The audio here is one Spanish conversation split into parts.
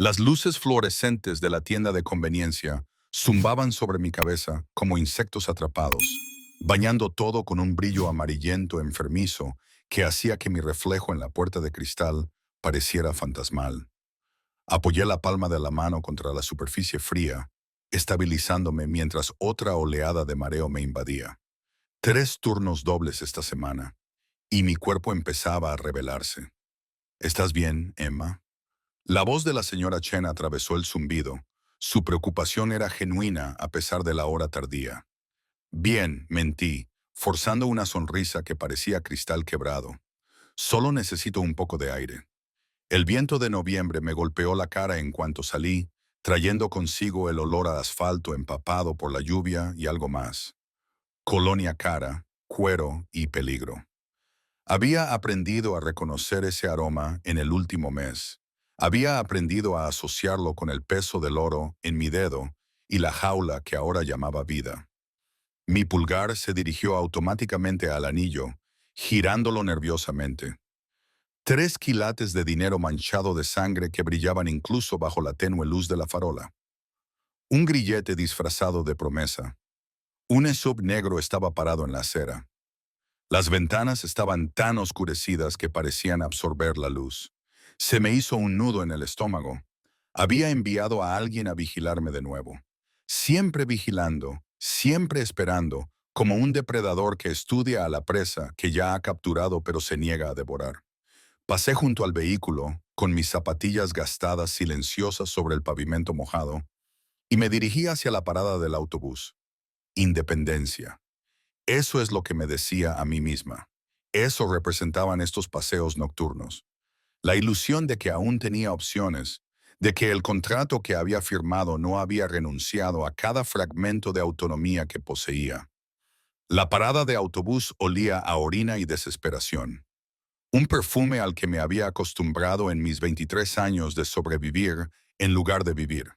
Las luces fluorescentes de la tienda de conveniencia zumbaban sobre mi cabeza como insectos atrapados, bañando todo con un brillo amarillento enfermizo que hacía que mi reflejo en la puerta de cristal pareciera fantasmal. Apoyé la palma de la mano contra la superficie fría, estabilizándome mientras otra oleada de mareo me invadía. 3 turnos dobles esta semana, y mi cuerpo empezaba a rebelarse. ¿Estás bien, Emma? La voz de la señora Chen atravesó el zumbido. Su preocupación era genuina a pesar de la hora tardía. Bien, mentí, forzando una sonrisa que parecía cristal quebrado. Solo necesito un poco de aire. El viento de noviembre me golpeó la cara en cuanto salí, trayendo consigo el olor a asfalto empapado por la lluvia y algo más. Colonia cara, cuero y peligro. Había aprendido a reconocer ese aroma en el último mes. Había aprendido a asociarlo con el peso del oro en mi dedo y la jaula que ahora llamaba vida. Mi pulgar se dirigió automáticamente al anillo, girándolo nerviosamente. 3 quilates de dinero manchado de sangre que brillaban incluso bajo la tenue luz de la farola. Un grillete disfrazado de promesa. Un sub negro estaba parado en la acera. Las ventanas estaban tan oscurecidas que parecían absorber la luz. Se me hizo un nudo en el estómago. Había enviado a alguien a vigilarme de nuevo. Siempre vigilando, siempre esperando, como un depredador que estudia a la presa que ya ha capturado pero se niega a devorar. Pasé junto al vehículo, con mis zapatillas gastadas silenciosas sobre el pavimento mojado, y me dirigí hacia la parada del autobús. Independencia. Eso es lo que me decía a mí misma. Eso representaban estos paseos nocturnos. La ilusión de que aún tenía opciones, de que el contrato que había firmado no había renunciado a cada fragmento de autonomía que poseía. La parada de autobús olía a orina y desesperación. Un perfume al que me había acostumbrado en mis 23 años de sobrevivir en lugar de vivir.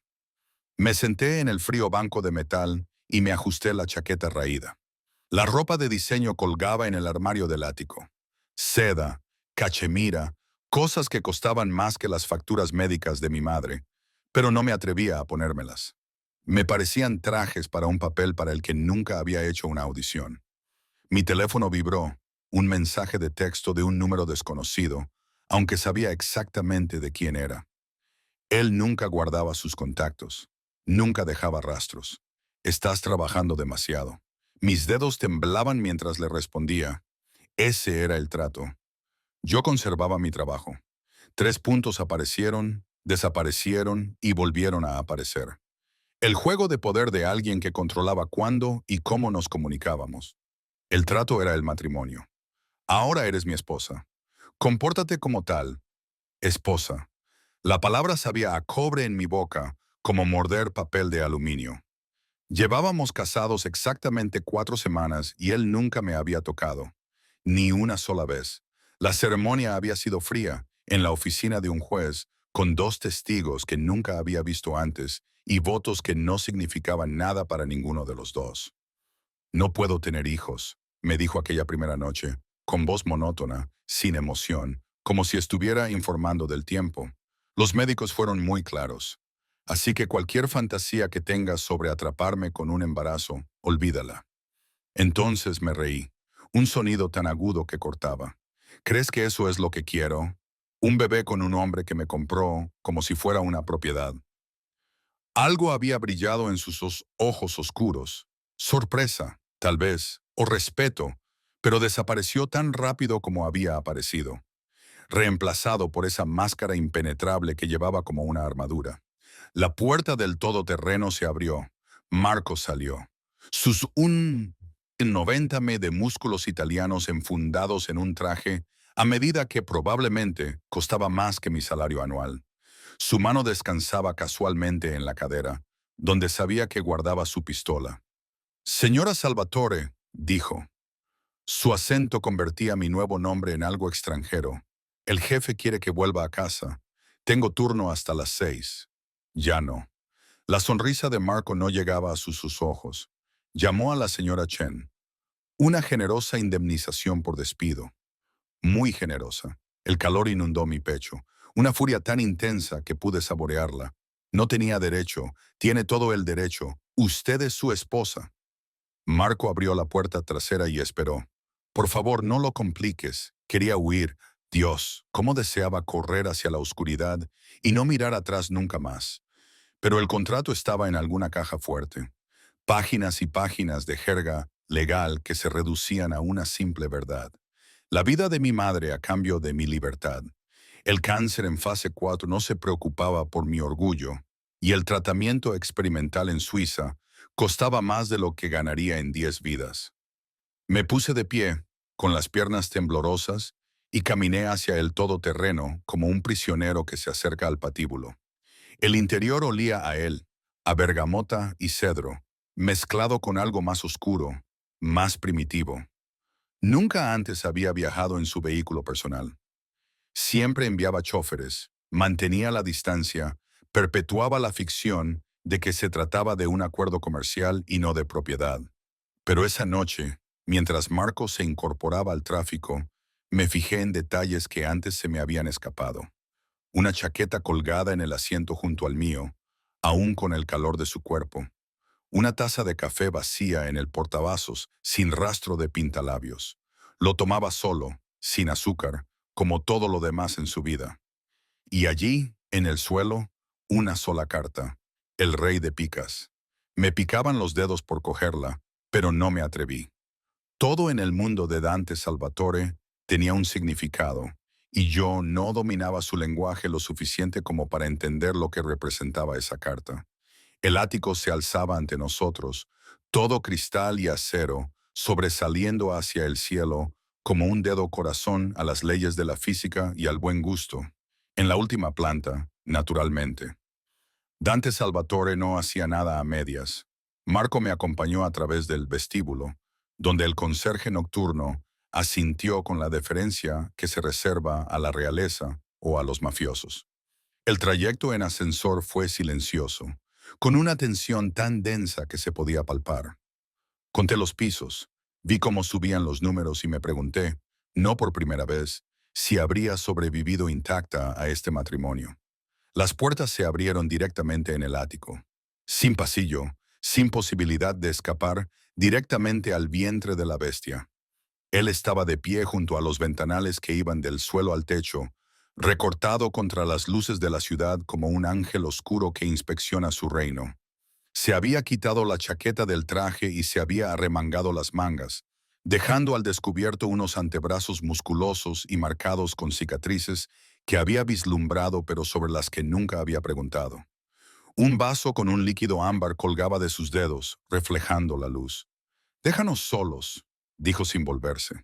Me senté en el frío banco de metal y me ajusté la chaqueta raída. La ropa de diseño colgaba en el armario del ático. Seda, cachemira, cosas que costaban más que las facturas médicas de mi madre, pero no me atrevía a ponérmelas. Me parecían trajes para un papel para el que nunca había hecho una audición. Mi teléfono vibró, un mensaje de texto de un número desconocido, aunque sabía exactamente de quién era. Él nunca guardaba sus contactos, nunca dejaba rastros. Estás trabajando demasiado. Mis dedos temblaban mientras le respondía. Ese era el trato. Yo conservaba mi trabajo. 3 puntos aparecieron, desaparecieron y volvieron a aparecer. El juego de poder de alguien que controlaba cuándo y cómo nos comunicábamos. El trato era el matrimonio. Ahora eres mi esposa. Compórtate como tal. Esposa. La palabra sabía a cobre en mi boca, como morder papel de aluminio. Llevábamos casados exactamente 4 semanas y él nunca me había tocado. Ni una sola vez. La ceremonia había sido fría, en la oficina de un juez, con 2 testigos que nunca había visto antes y votos que no significaban nada para ninguno de los dos. No puedo tener hijos, me dijo aquella primera noche, con voz monótona, sin emoción, como si estuviera informando del tiempo. Los médicos fueron muy claros. Así que cualquier fantasía que tengas sobre atraparme con un embarazo, olvídala. Entonces me reí. Un sonido tan agudo que cortaba. ¿Crees que eso es lo que quiero? Un bebé con un hombre que me compró como si fuera una propiedad. Algo había brillado en sus ojos oscuros. Sorpresa, tal vez, o respeto, pero desapareció tan rápido como había aparecido, reemplazado por esa máscara impenetrable que llevaba como una armadura. La puerta del todoterreno se abrió. Marco salió. Sus 1,90 de músculos italianos enfundados en un traje, a medida que probablemente costaba más que mi salario anual. Su mano descansaba casualmente en la cadera, donde sabía que guardaba su pistola. Señora Salvatore, dijo. Su acento convertía mi nuevo nombre en algo extranjero. El jefe quiere que vuelva a casa. Tengo turno hasta las 6. Ya no. La sonrisa de Marco no llegaba a sus ojos. Llamó a la señora Chen. Una generosa indemnización por despido. Muy generosa. El calor inundó mi pecho, una furia tan intensa que pude saborearla. No tenía derecho, tiene todo el derecho. Usted es su esposa. Marco abrió la puerta trasera y esperó. Por favor, no lo compliques. Quería huir. Dios, cómo deseaba correr hacia la oscuridad y no mirar atrás nunca más. Pero el contrato estaba en alguna caja fuerte. Páginas y páginas de jerga legal que se reducían a una simple verdad. La vida de mi madre a cambio de mi libertad. El cáncer en fase 4 no se preocupaba por mi orgullo, y el tratamiento experimental en Suiza costaba más de lo que ganaría en 10 vidas. Me puse de pie, con las piernas temblorosas, y caminé hacia el todoterreno como un prisionero que se acerca al patíbulo. El interior olía a él, a bergamota y cedro, mezclado con algo más oscuro, más primitivo. Nunca antes había viajado en su vehículo personal. Siempre enviaba choferes, mantenía la distancia, perpetuaba la ficción de que se trataba de un acuerdo comercial y no de propiedad. Pero esa noche, mientras Marco se incorporaba al tráfico, me fijé en detalles que antes se me habían escapado. Una chaqueta colgada en el asiento junto al mío, aún con el calor de su cuerpo. Una taza de café vacía en el portavasos, sin rastro de pintalabios. Lo tomaba solo, sin azúcar, como todo lo demás en su vida. Y allí, en el suelo, una sola carta, el rey de picas. Me picaban los dedos por cogerla, pero no me atreví. Todo en el mundo de Dante Salvatore tenía un significado, y yo no dominaba su lenguaje lo suficiente como para entender lo que representaba esa carta. El ático se alzaba ante nosotros, todo cristal y acero, sobresaliendo hacia el cielo como un dedo corazón a las leyes de la física y al buen gusto. En la última planta, naturalmente. Dante Salvatore no hacía nada a medias. Marco me acompañó a través del vestíbulo, donde el conserje nocturno asintió con la deferencia que se reserva a la realeza o a los mafiosos. El trayecto en ascensor fue silencioso, con una tensión tan densa que se podía palpar. Conté los pisos, vi cómo subían los números y me pregunté, no por primera vez, si habría sobrevivido intacta a este matrimonio. Las puertas se abrieron directamente en el ático. Sin pasillo, sin posibilidad de escapar, directamente al vientre de la bestia. Él estaba de pie junto a los ventanales que iban del suelo al techo, recortado contra las luces de la ciudad como un ángel oscuro que inspecciona su reino. Se había quitado la chaqueta del traje y se había arremangado las mangas, dejando al descubierto unos antebrazos musculosos y marcados con cicatrices que había vislumbrado pero sobre las que nunca había preguntado. Un vaso con un líquido ámbar colgaba de sus dedos, reflejando la luz. «Déjanos solos», dijo sin volverse.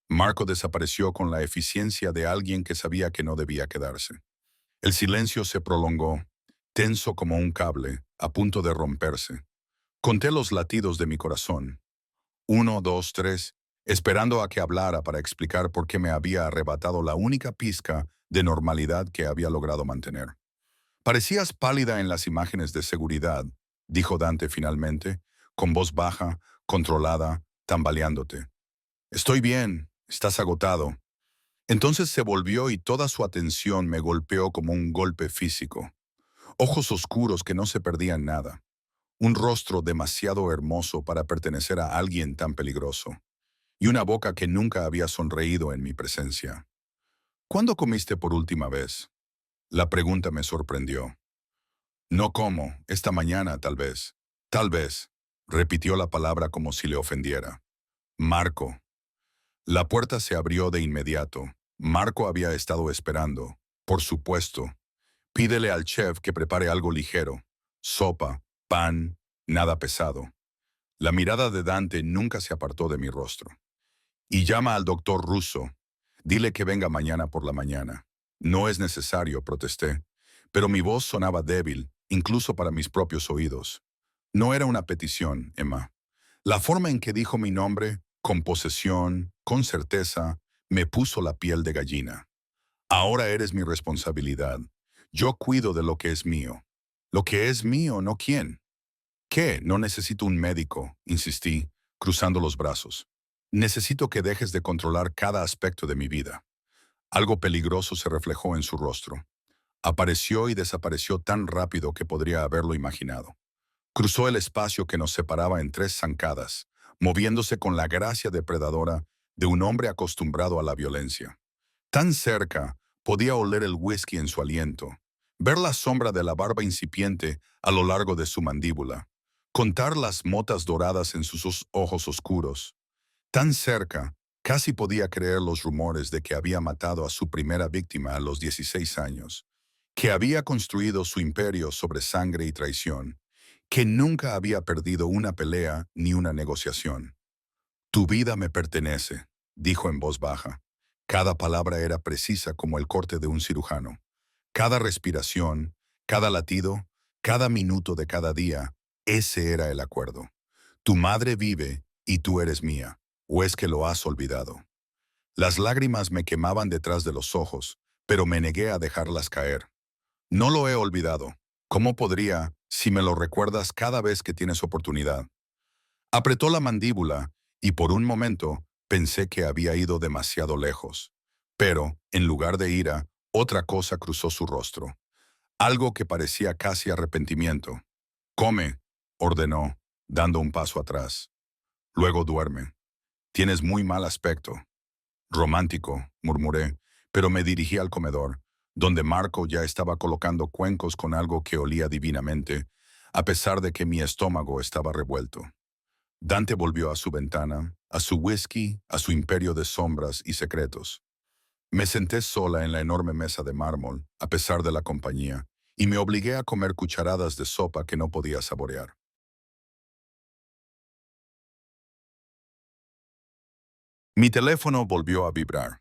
Marco desapareció con la eficiencia de alguien que sabía que no debía quedarse. El silencio se prolongó, tenso como un cable, a punto de romperse. Conté los latidos de mi corazón. 1, 2, 3, esperando a que hablara para explicar por qué me había arrebatado la única pizca de normalidad que había logrado mantener. «Parecías pálida en las imágenes de seguridad», dijo Dante finalmente, con voz baja, controlada, tambaleándote. «Estoy bien, estás agotado». Entonces se volvió y toda su atención me golpeó como un golpe físico. Ojos oscuros que no se perdían nada. Un rostro demasiado hermoso para pertenecer a alguien tan peligroso. Y una boca que nunca había sonreído en mi presencia. «¿Cuándo comiste por última vez?». La pregunta me sorprendió. «No como, esta mañana tal vez». «Tal vez», repitió la palabra como si le ofendiera. «Marco». La puerta se abrió de inmediato. Marco había estado esperando. «Por supuesto. Pídele al chef que prepare algo ligero. Sopa, pan, nada pesado». La mirada de Dante nunca se apartó de mi rostro. «Y llama al doctor Russo. Dile que venga mañana por la mañana». «No es necesario», protesté. Pero mi voz sonaba débil, incluso para mis propios oídos. No era una petición, Emma. La forma en que dijo mi nombre, con posesión, con certeza, me puso la piel de gallina. «Ahora eres mi responsabilidad. Yo cuido de lo que es mío». «Lo que es mío, ¿no quién?». «¿Qué? No necesito un médico», insistí, cruzando los brazos. «Necesito que dejes de controlar cada aspecto de mi vida». Algo peligroso se reflejó en su rostro. Apareció y desapareció tan rápido que podría haberlo imaginado. Cruzó el espacio que nos separaba en tres zancadas, moviéndose con la gracia depredadora de un hombre acostumbrado a la violencia. Tan cerca, podía oler el whisky en su aliento, ver la sombra de la barba incipiente a lo largo de su mandíbula, contar las motas doradas en sus ojos oscuros. Tan cerca, casi podía creer los rumores de que había matado a su primera víctima a los 16 años, que había construido su imperio sobre sangre y traición, que nunca había perdido una pelea ni una negociación. Tu vida me pertenece, dijo en voz baja. Cada palabra era precisa como el corte de un cirujano. Cada respiración, cada latido, cada minuto de cada día, ese era el acuerdo. Tu madre vive y tú eres mía, ¿o es que lo has olvidado? Las lágrimas me quemaban detrás de los ojos, pero me negué a dejarlas caer. No lo he olvidado. ¿Cómo podría, si me lo recuerdas cada vez que tienes oportunidad? Apretó la mandíbula y por un momento pensé que había ido demasiado lejos. Pero, en lugar de ira, otra cosa cruzó su rostro. Algo que parecía casi arrepentimiento. Come, ordenó, dando un paso atrás. Luego duerme. Tienes muy mal aspecto. Romántico, murmuré, pero me dirigí al comedor, donde Marco ya estaba colocando cuencos con algo que olía divinamente, a pesar de que mi estómago estaba revuelto. Dante volvió a su ventana, a su whisky, a su imperio de sombras y secretos. Me senté sola en la enorme mesa de mármol, a pesar de la compañía, y me obligué a comer cucharadas de sopa que no podía saborear. Mi teléfono volvió a vibrar.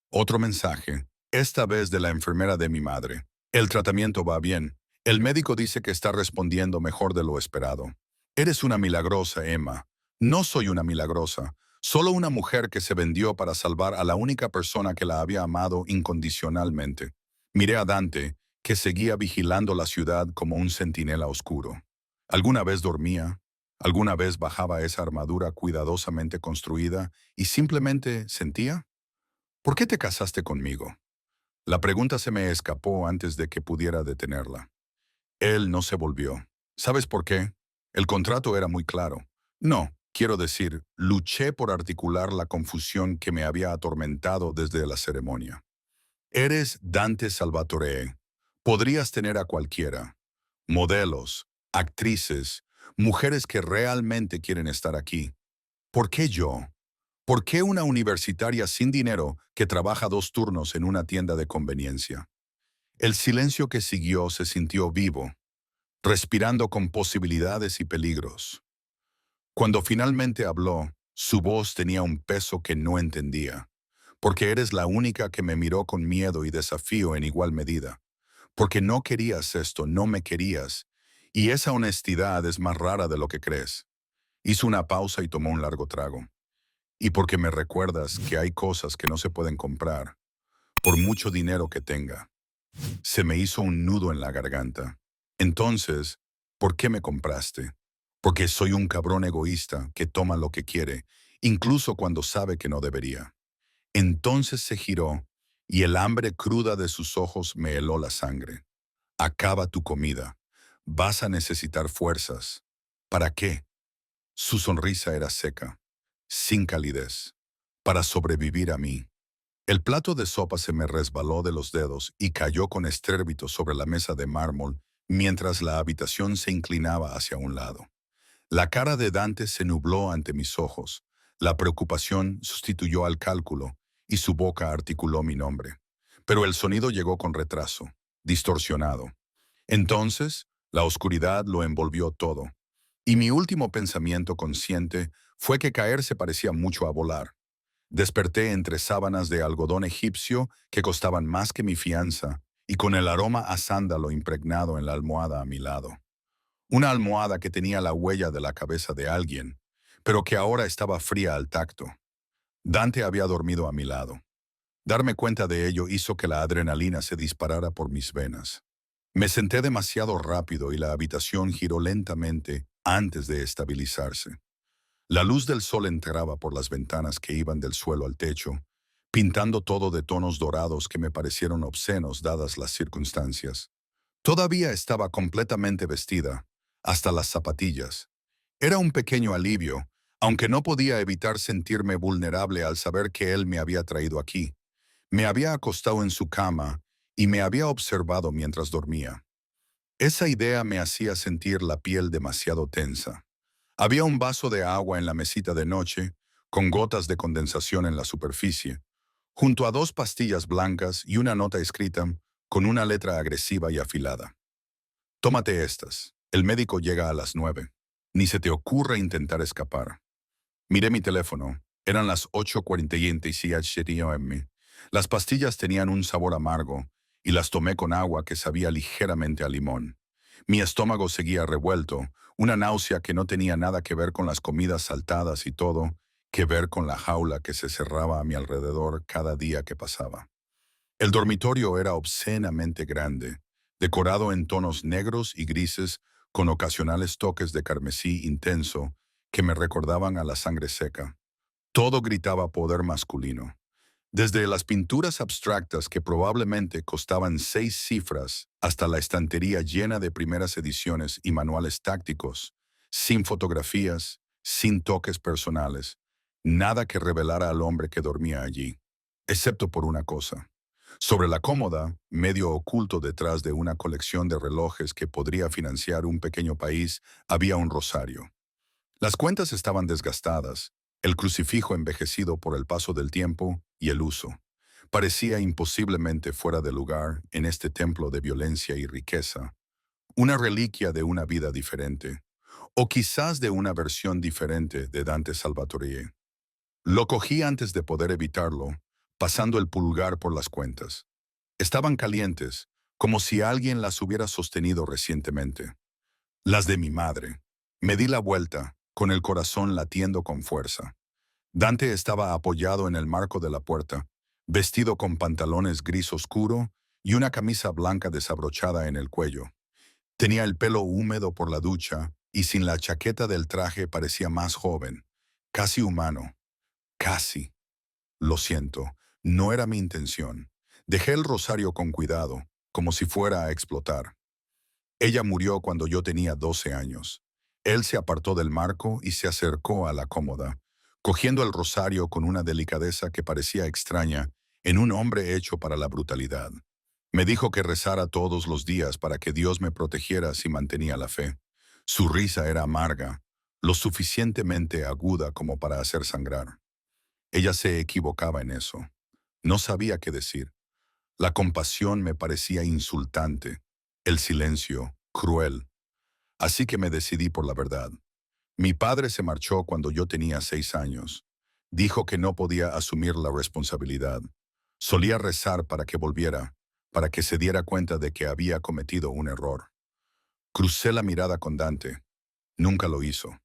Otro mensaje, esta vez de la enfermera de mi madre. El tratamiento va bien. El médico dice que está respondiendo mejor de lo esperado. Eres una milagrosa, Emma. No soy una milagrosa, solo una mujer que se vendió para salvar a la única persona que la había amado incondicionalmente. Miré a Dante, que seguía vigilando la ciudad como un centinela oscuro. ¿Alguna vez dormía? ¿Alguna vez bajaba esa armadura cuidadosamente construida y simplemente sentía? ¿Por qué te casaste conmigo? La pregunta se me escapó antes de que pudiera detenerla. Él no se volvió. ¿Sabes por qué? El contrato era muy claro. No, quiero decir, luché por articular la confusión que me había atormentado desde la ceremonia. Eres Dante Salvatore. Podrías tener a cualquiera. Modelos, actrices, mujeres que realmente quieren estar aquí. ¿Por qué yo? ¿Por qué una universitaria sin dinero que trabaja 2 turnos en una tienda de conveniencia? El silencio que siguió se sintió vivo, respirando con posibilidades y peligros. Cuando finalmente habló, su voz tenía un peso que no entendía. Porque eres la única que me miró con miedo y desafío en igual medida. Porque no querías esto, no me querías. Y esa honestidad es más rara de lo que crees. Hizo una pausa y tomó un largo trago. Y porque me recuerdas que hay cosas que no se pueden comprar, por mucho dinero que tenga. Se me hizo un nudo en la garganta. Entonces, ¿por qué me compraste? Porque soy un cabrón egoísta que toma lo que quiere, incluso cuando sabe que no debería. Entonces se giró, y el hambre cruda de sus ojos me heló la sangre. Acaba tu comida. Vas a necesitar fuerzas. ¿Para qué? Su sonrisa era seca, sin calidez. Para sobrevivir a mí. El plato de sopa se me resbaló de los dedos y cayó con estrépito sobre la mesa de mármol mientras la habitación se inclinaba hacia un lado. La cara de Dante se nubló ante mis ojos. La preocupación sustituyó al cálculo y su boca articuló mi nombre. Pero el sonido llegó con retraso, distorsionado. Entonces, la oscuridad lo envolvió todo. Y mi último pensamiento consciente fue que caer se parecía mucho a volar. Desperté entre sábanas de algodón egipcio que costaban más que mi fianza y con el aroma a sándalo impregnado en la almohada a mi lado. Una almohada que tenía la huella de la cabeza de alguien, pero que ahora estaba fría al tacto. Dante había dormido a mi lado. Darme cuenta de ello hizo que la adrenalina se disparara por mis venas. Me senté demasiado rápido y la habitación giró lentamente antes de estabilizarse. La luz del sol entraba por las ventanas que iban del suelo al techo, pintando todo de tonos dorados que me parecieron obscenos dadas las circunstancias. Todavía estaba completamente vestida, hasta las zapatillas. Era un pequeño alivio, aunque no podía evitar sentirme vulnerable al saber que él me había traído aquí. Me había acostado en su cama y me había observado mientras dormía. Esa idea me hacía sentir la piel demasiado tensa. Había un vaso de agua en la mesita de noche, con gotas de condensación en la superficie, junto a dos pastillas blancas y una nota escrita con una letra agresiva y afilada. Tómate estas. El médico llega a las 9. Ni se te ocurra intentar escapar. Miré mi teléfono. Eran las 8:47 am. Las pastillas tenían un sabor amargo y las tomé con agua que sabía ligeramente a limón. Mi estómago seguía revuelto, una náusea que no tenía nada que ver con las comidas saltadas y todo que ver con la jaula que se cerraba a mi alrededor cada día que pasaba. El dormitorio era obscenamente grande, decorado en tonos negros y grises con ocasionales toques de carmesí intenso que me recordaban a la sangre seca. Todo gritaba poder masculino. Desde las pinturas abstractas que probablemente costaban 6 cifras hasta la estantería llena de primeras ediciones y manuales tácticos, sin fotografías, sin toques personales, nada que revelara al hombre que dormía allí, excepto por una cosa. Sobre la cómoda, medio oculto detrás de una colección de relojes que podría financiar un pequeño país, había un rosario. Las cuentas estaban desgastadas, el crucifijo envejecido por el paso del tiempo y el uso. Parecía imposiblemente fuera de lugar en este templo de violencia y riqueza, una reliquia de una vida diferente, o quizás de una versión diferente de Dante Salvatore. Lo cogí antes de poder evitarlo, pasando el pulgar por las cuentas. Estaban calientes, como si alguien las hubiera sostenido recientemente. Las de mi madre. Me di la vuelta, con el corazón latiendo con fuerza. Dante estaba apoyado en el marco de la puerta, vestido con pantalones gris oscuro y una camisa blanca desabrochada en el cuello. Tenía el pelo húmedo por la ducha y sin la chaqueta del traje parecía más joven, casi humano. Casi. Lo siento, no era mi intención. Dejé el rosario con cuidado, como si fuera a explotar. Ella murió cuando yo tenía 12 años. Él se apartó del marco y se acercó a la cómoda, cogiendo el rosario con una delicadeza que parecía extraña en un hombre hecho para la brutalidad. Me dijo que rezara todos los días para que Dios me protegiera si mantenía la fe. Su risa era amarga, lo suficientemente aguda como para hacer sangrar. Ella se equivocaba en eso. No sabía qué decir. La compasión me parecía insultante, el silencio cruel. Así que me decidí por la verdad. Mi padre se marchó cuando yo tenía 6 años. Dijo que no podía asumir la responsabilidad. Solía rezar para que volviera, para que se diera cuenta de que había cometido un error. Crucé la mirada con Dante. Nunca lo hizo.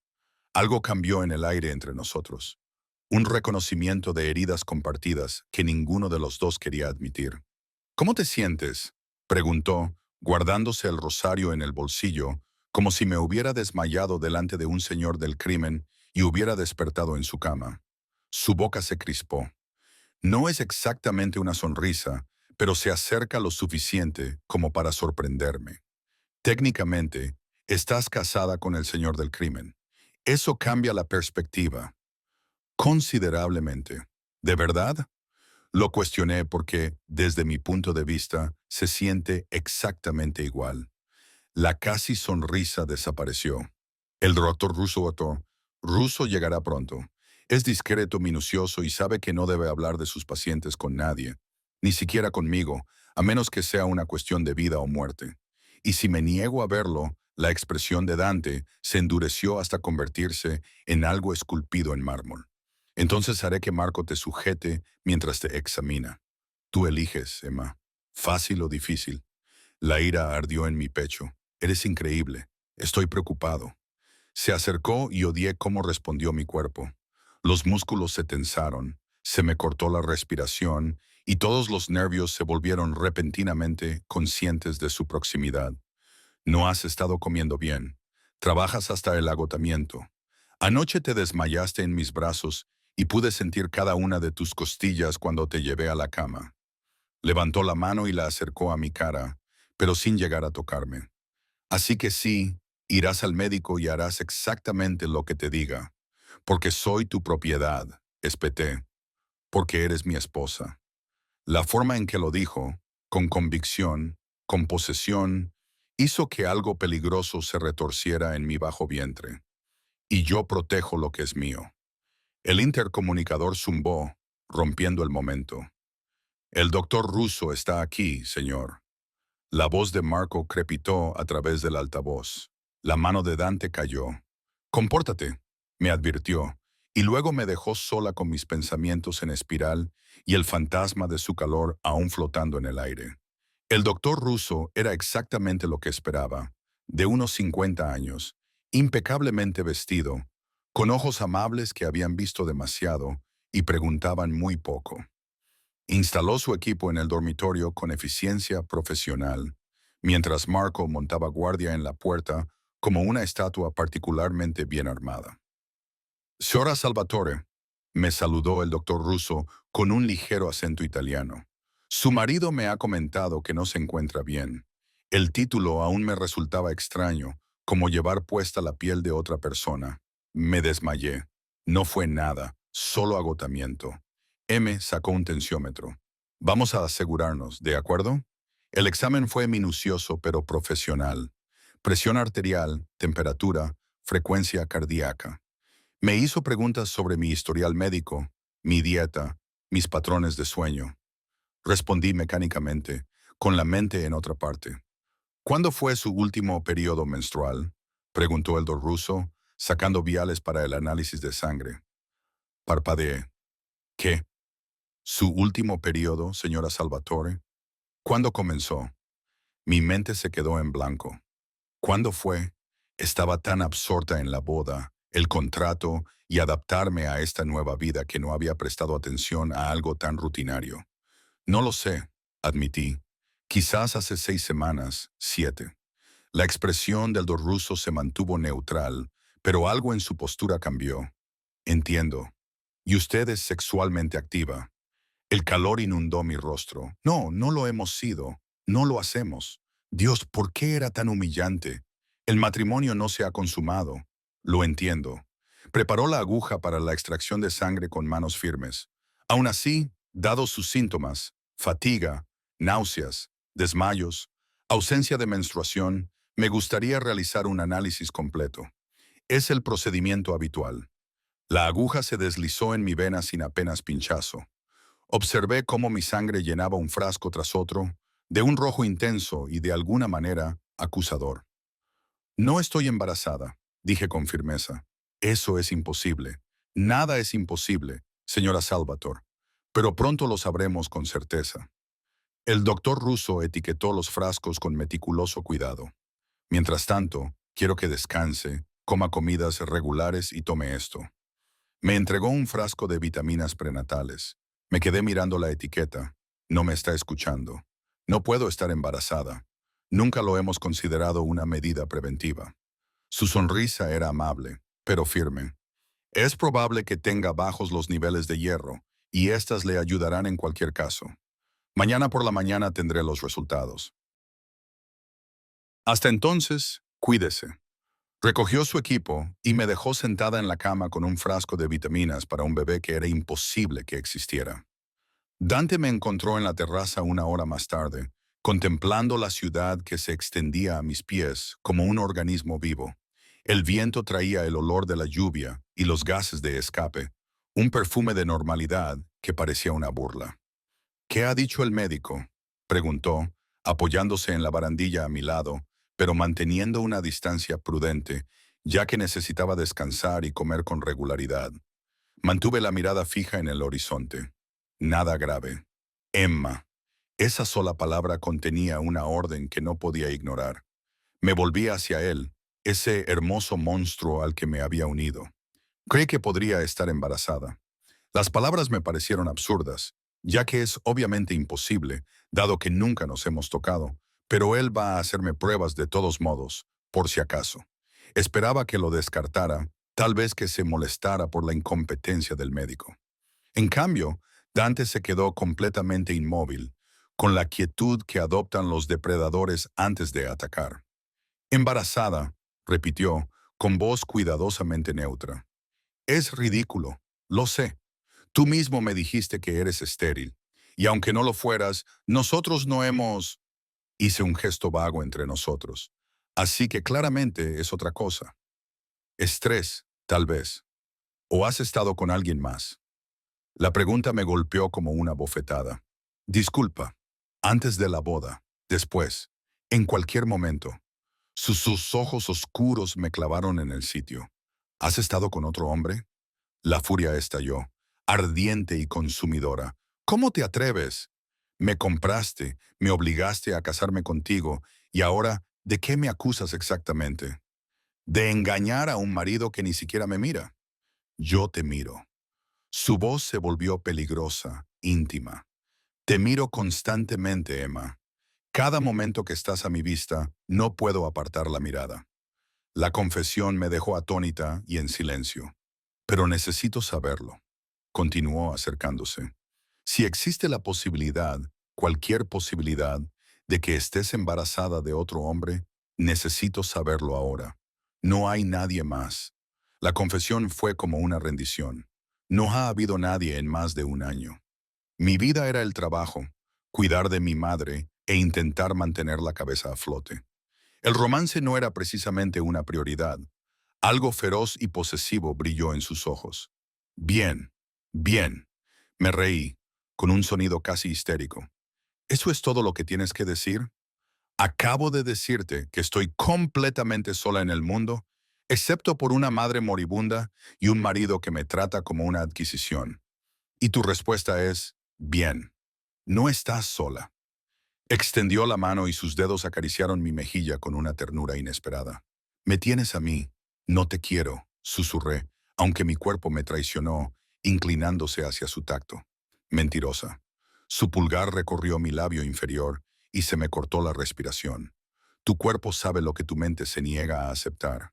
Algo cambió en el aire entre nosotros. Un reconocimiento de heridas compartidas que ninguno de los dos quería admitir. ¿Cómo te sientes?, preguntó, guardándose el rosario en el bolsillo, como si me hubiera desmayado delante de un señor del crimen y hubiera despertado en su cama. Su boca se crispó. No es exactamente una sonrisa, pero se acerca lo suficiente como para sorprenderme. Técnicamente, estás casada con el señor del crimen. Eso cambia la perspectiva. Considerablemente. ¿De verdad? Lo cuestioné porque, desde mi punto de vista, se siente exactamente igual. La casi sonrisa desapareció. El doctor Russo llegará pronto. Es discreto, minucioso y sabe que no debe hablar de sus pacientes con nadie, ni siquiera conmigo, a menos que sea una cuestión de vida o muerte. Y si me niego a verlo, la expresión de Dante se endureció hasta convertirse en algo esculpido en mármol. Entonces haré que Marco te sujete mientras te examina. Tú eliges, Emma. Fácil o difícil. La ira ardió en mi pecho. Eres increíble. Estoy preocupado. Se acercó y odié cómo respondió mi cuerpo. Los músculos se tensaron, se me cortó la respiración y todos los nervios se volvieron repentinamente conscientes de su proximidad. No has estado comiendo bien. Trabajas hasta el agotamiento. Anoche te desmayaste en mis brazos y pude sentir cada una de tus costillas cuando te llevé a la cama. Levantó la mano y la acercó a mi cara, pero sin llegar a tocarme. Así que sí, irás al médico y harás exactamente lo que te diga, porque soy tu propiedad, espeté, porque eres mi esposa. La forma en que lo dijo, con convicción, con posesión, hizo que algo peligroso se retorciera en mi bajo vientre. Y yo protejo lo que es mío. El intercomunicador zumbó, rompiendo el momento. El doctor Russo está aquí, señor. La voz de Marco crepitó a través del altavoz. La mano de Dante cayó. Compórtate, me advirtió, y luego me dejó sola con mis pensamientos en espiral y el fantasma de su calor aún flotando en el aire. El doctor Russo era exactamente lo que esperaba, de unos 50 años, impecablemente vestido, con ojos amables que habían visto demasiado y preguntaban muy poco. Instaló su equipo en el dormitorio con eficiencia profesional, mientras Marco montaba guardia en la puerta como una estatua particularmente bien armada. Signora Salvatore, me saludó el doctor Russo con un ligero acento italiano. Su marido me ha comentado que no se encuentra bien. El título aún me resultaba extraño, como llevar puesta la piel de otra persona. Me desmayé. No fue nada, solo agotamiento. M sacó un tensiómetro. Vamos a asegurarnos, ¿de acuerdo? El examen fue minucioso pero profesional. Presión arterial, temperatura, frecuencia cardíaca. Me hizo preguntas sobre mi historial médico, mi dieta, mis patrones de sueño. Respondí mecánicamente, con la mente en otra parte. ¿Cuándo fue su último periodo menstrual? Preguntó el doctor Russo, sacando viales para el análisis de sangre. Parpadeé. ¿Qué? ¿Su último periodo, señora Salvatore? ¿Cuándo comenzó? Mi mente se quedó en blanco. ¿Cuándo fue? Estaba tan absorta en la boda, el contrato y adaptarme a esta nueva vida que no había prestado atención a algo tan rutinario. No lo sé, admití. Quizás hace 6 semanas, 7. La expresión del doctor Russo se mantuvo neutral, pero algo en su postura cambió. Entiendo. ¿Y usted es sexualmente activa? El calor inundó mi rostro. No, no lo hemos sido. No lo hacemos. Dios, ¿por qué era tan humillante? El matrimonio no se ha consumado. Lo entiendo. Preparó la aguja para la extracción de sangre con manos firmes. Aún así, dados sus síntomas, fatiga, náuseas, desmayos, ausencia de menstruación, me gustaría realizar un análisis completo. Es el procedimiento habitual. La aguja se deslizó en mi vena sin apenas pinchazo. Observé cómo mi sangre llenaba un frasco tras otro, de un rojo intenso y de alguna manera acusador. No estoy embarazada, dije con firmeza. Eso es imposible. Nada es imposible, señora Salvatore. Pero pronto lo sabremos con certeza. El doctor Russo etiquetó los frascos con meticuloso cuidado. Mientras tanto, quiero que descanse, coma comidas regulares y tome esto. Me entregó un frasco de vitaminas prenatales. Me quedé mirando la etiqueta. No me está escuchando. No puedo estar embarazada. Nunca lo hemos considerado una medida preventiva. Su sonrisa era amable, pero firme. Es probable que tenga bajos los niveles de hierro, y éstas le ayudarán en cualquier caso. Mañana por la mañana tendré los resultados. Hasta entonces, cuídese. Recogió su equipo y me dejó sentada en la cama con un frasco de vitaminas para un bebé que era imposible que existiera. Dante me encontró en la terraza una hora más tarde, contemplando la ciudad que se extendía a mis pies como un organismo vivo. El viento traía el olor de la lluvia y los gases de escape, un perfume de normalidad que parecía una burla. ¿Qué ha dicho el médico?, preguntó, apoyándose en la barandilla a mi lado, pero manteniendo una distancia prudente, ya que necesitaba descansar y comer con regularidad. Mantuve la mirada fija en el horizonte. Nada grave. Emma. Esa sola palabra contenía una orden que no podía ignorar. Me volví hacia él, ese hermoso monstruo al que me había unido. Creí que podría estar embarazada. Las palabras me parecieron absurdas, ya que es obviamente imposible, dado que nunca nos hemos tocado, pero él va a hacerme pruebas de todos modos, por si acaso. Esperaba que lo descartara, tal vez que se molestara por la incompetencia del médico. En cambio, Dante se quedó completamente inmóvil, con la quietud que adoptan los depredadores antes de atacar. Embarazada, repitió, con voz cuidadosamente neutra. Es ridículo, lo sé. Tú mismo me dijiste que eres estéril. Y aunque no lo fueras, nosotros no hemos... Hice un gesto vago entre nosotros. Así que claramente es otra cosa. Estrés, tal vez. ¿O has estado con alguien más? La pregunta me golpeó como una bofetada. Disculpa, antes de la boda, después, en cualquier momento. Sus ojos oscuros me clavaron en el sitio. ¿Has estado con otro hombre? La furia estalló, ardiente y consumidora. ¿Cómo te atreves? Me compraste, me obligaste a casarme contigo, y ahora, ¿de qué me acusas exactamente? De engañar a un marido que ni siquiera me mira. Yo te miro. Su voz se volvió peligrosa, íntima. Te miro constantemente, Emma. Cada momento que estás a mi vista, no puedo apartar la mirada. La confesión me dejó atónita y en silencio. Pero necesito saberlo. Continuó acercándose. Si existe la posibilidad, cualquier posibilidad, de que estés embarazada de otro hombre, necesito saberlo ahora. No hay nadie más. La confesión fue como una rendición. No ha habido nadie en más de un año. Mi vida era el trabajo, cuidar de mi madre e intentar mantener la cabeza a flote. El romance no era precisamente una prioridad. Algo feroz y posesivo brilló en sus ojos. Bien, bien. Me reí, con un sonido casi histérico. ¿Eso es todo lo que tienes que decir? Acabo de decirte que estoy completamente sola en el mundo, excepto por una madre moribunda y un marido que me trata como una adquisición. Y tu respuesta es, bien, no estás sola. Extendió la mano y sus dedos acariciaron mi mejilla con una ternura inesperada. Me tienes a mí, no te quiero, susurré, aunque mi cuerpo me traicionó, inclinándose hacia su tacto. Mentirosa. Su pulgar recorrió mi labio inferior y se me cortó la respiración. Tu cuerpo sabe lo que tu mente se niega a aceptar.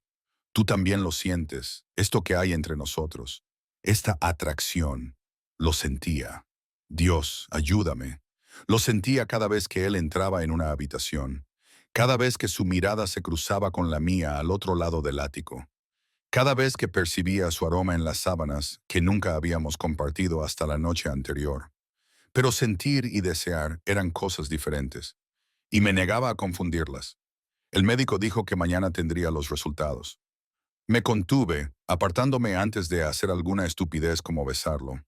Tú también lo sientes, esto que hay entre nosotros, esta atracción. Lo sentía. Dios, ayúdame. Lo sentía cada vez que él entraba en una habitación, cada vez que su mirada se cruzaba con la mía al otro lado del ático, cada vez que percibía su aroma en las sábanas que nunca habíamos compartido hasta la noche anterior. Pero sentir y desear eran cosas diferentes, y me negaba a confundirlas. El médico dijo que mañana tendría los resultados. Me contuve, apartándome antes de hacer alguna estupidez como besarlo.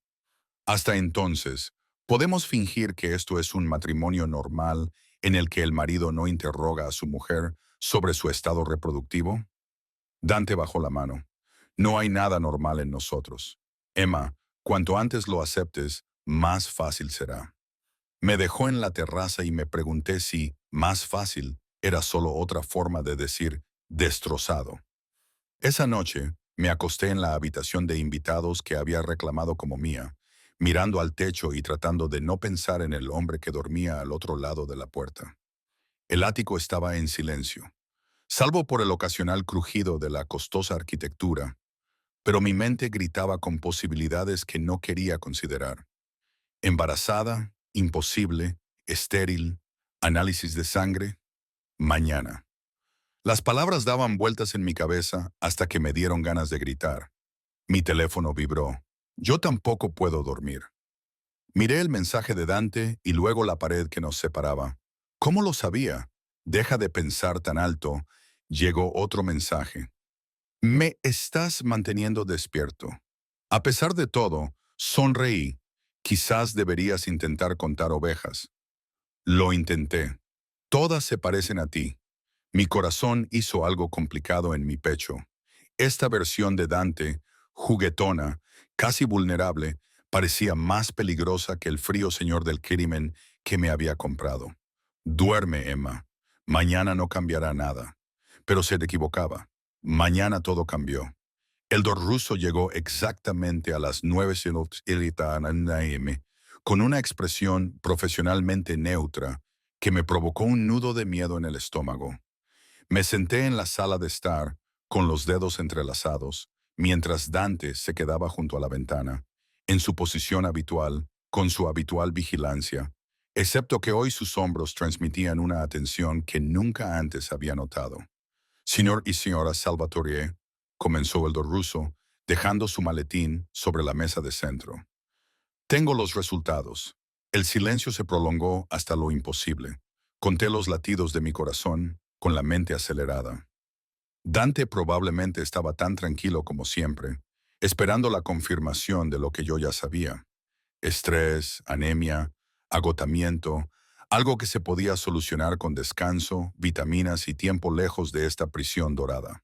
Hasta entonces, ¿podemos fingir que esto es un matrimonio normal en el que el marido no interroga a su mujer sobre su estado reproductivo? Dante bajó la mano. No hay nada normal en nosotros. Emma, cuanto antes lo aceptes, más fácil será. Me dejó en la terraza y me pregunté si más fácil era solo otra forma de decir destrozado. Esa noche, me acosté en la habitación de invitados que había reclamado como mía, mirando al techo y tratando de no pensar en el hombre que dormía al otro lado de la puerta. El ático estaba en silencio, salvo por el ocasional crujido de la costosa arquitectura, pero mi mente gritaba con posibilidades que no quería considerar. Embarazada, imposible, estéril, análisis de sangre, mañana. Las palabras daban vueltas en mi cabeza hasta que me dieron ganas de gritar. Mi teléfono vibró. Yo tampoco puedo dormir. Miré el mensaje de Dante y luego la pared que nos separaba. ¿Cómo lo sabía? Deja de pensar tan alto. Llegó otro mensaje. Me estás manteniendo despierto. A pesar de todo, sonreí. Quizás deberías intentar contar ovejas. Lo intenté. Todas se parecen a ti. Mi corazón hizo algo complicado en mi pecho. Esta versión de Dante, juguetona, casi vulnerable, parecía más peligrosa que el frío señor del crimen que me había comprado. Duerme, Emma. Mañana no cambiará nada. Pero se equivocaba. Mañana todo cambió. El ruso llegó exactamente a las 9:00 am, con una expresión profesionalmente neutra que me provocó un nudo de miedo en el estómago. Me senté en la sala de estar, con los dedos entrelazados, mientras Dante se quedaba junto a la ventana, en su posición habitual, con su habitual vigilancia, excepto que hoy sus hombros transmitían una atención que nunca antes había notado. Señor y señora Salvatore, comenzó el don ruso, dejando su maletín sobre la mesa de centro. Tengo los resultados. El silencio se prolongó hasta lo imposible. Conté los latidos de mi corazón, con la mente acelerada. Dante probablemente estaba tan tranquilo como siempre, esperando la confirmación de lo que yo ya sabía. Estrés, anemia, agotamiento, algo que se podía solucionar con descanso, vitaminas y tiempo lejos de esta prisión dorada.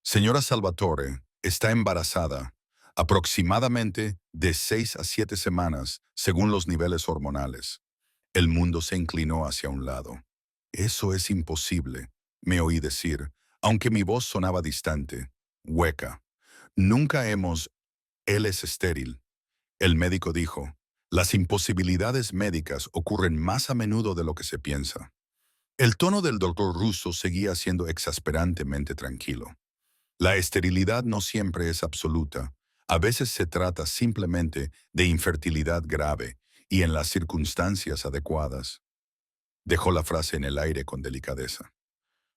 Señora Salvatore está embarazada, aproximadamente de 6 a 7 semanas, según los niveles hormonales. El mundo se inclinó hacia un lado. Eso es imposible, me oí decir, aunque mi voz sonaba distante, hueca. Nunca hemos... Él es estéril. El médico dijo, las imposibilidades médicas ocurren más a menudo de lo que se piensa. El tono del doctor ruso seguía siendo exasperantemente tranquilo. La esterilidad no siempre es absoluta. A veces se trata simplemente de infertilidad grave y en las circunstancias adecuadas. Dejó la frase en el aire con delicadeza.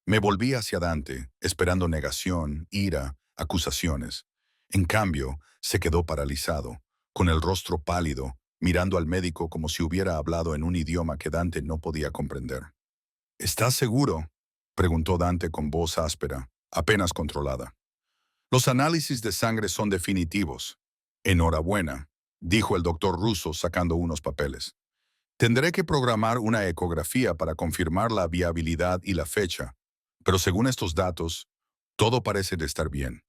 Me volví hacia Dante, esperando negación, ira, acusaciones. En cambio, se quedó paralizado, con el rostro pálido, mirando al médico como si hubiera hablado en un idioma que Dante no podía comprender. ¿Estás seguro?, preguntó Dante con voz áspera, apenas controlada. Los análisis de sangre son definitivos. Enhorabuena, dijo el doctor ruso sacando unos papeles. Tendré que programar una ecografía para confirmar la viabilidad y la fecha, pero según estos datos, todo parece de estar bien.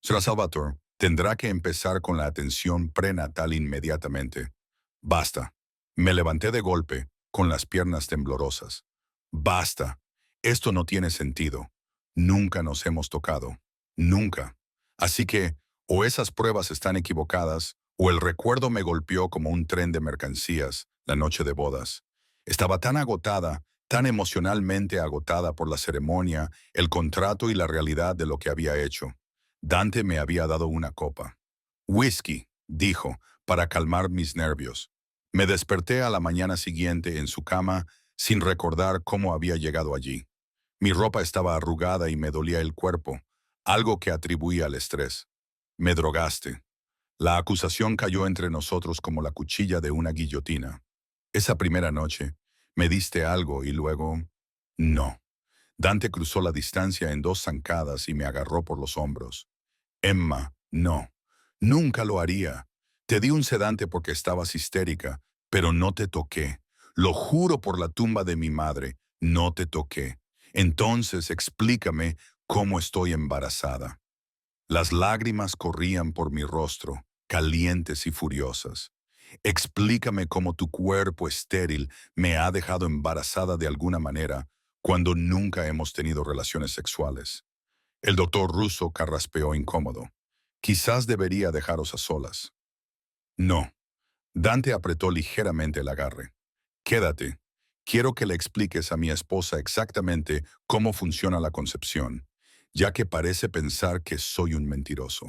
Sra. Salvatore tendrá que empezar con la atención prenatal inmediatamente. Basta. Me levanté de golpe, con las piernas temblorosas. Basta. Esto no tiene sentido. Nunca nos hemos tocado. Nunca. Así que, o esas pruebas están equivocadas, o el recuerdo me golpeó como un tren de mercancías la noche de bodas. Estaba tan agotada, tan emocionalmente agotada por la ceremonia, el contrato y la realidad de lo que había hecho. Dante me había dado una copa. Whisky, dijo, para calmar mis nervios. Me desperté a la mañana siguiente en su cama sin recordar cómo había llegado allí. Mi ropa estaba arrugada y me dolía el cuerpo, algo que atribuía al estrés. Me drogaste. La acusación cayó entre nosotros como la cuchilla de una guillotina. Esa primera noche, me diste algo y luego... No. Dante cruzó la distancia en 2 zancadas y me agarró por los hombros. Emma, no. Nunca lo haría. Te di un sedante porque estabas histérica, pero no te toqué. Lo juro por la tumba de mi madre, no te toqué. Entonces explícame cómo estoy embarazada. Las lágrimas corrían por mi rostro, calientes y furiosas. Explícame cómo tu cuerpo estéril me ha dejado embarazada de alguna manera cuando nunca hemos tenido relaciones sexuales. El doctor ruso carraspeó incómodo. Quizás debería dejaros a solas. No. Dante apretó ligeramente el agarre. Quédate. Quiero que le expliques a mi esposa exactamente cómo funciona la concepción, ya que parece pensar que soy un mentiroso.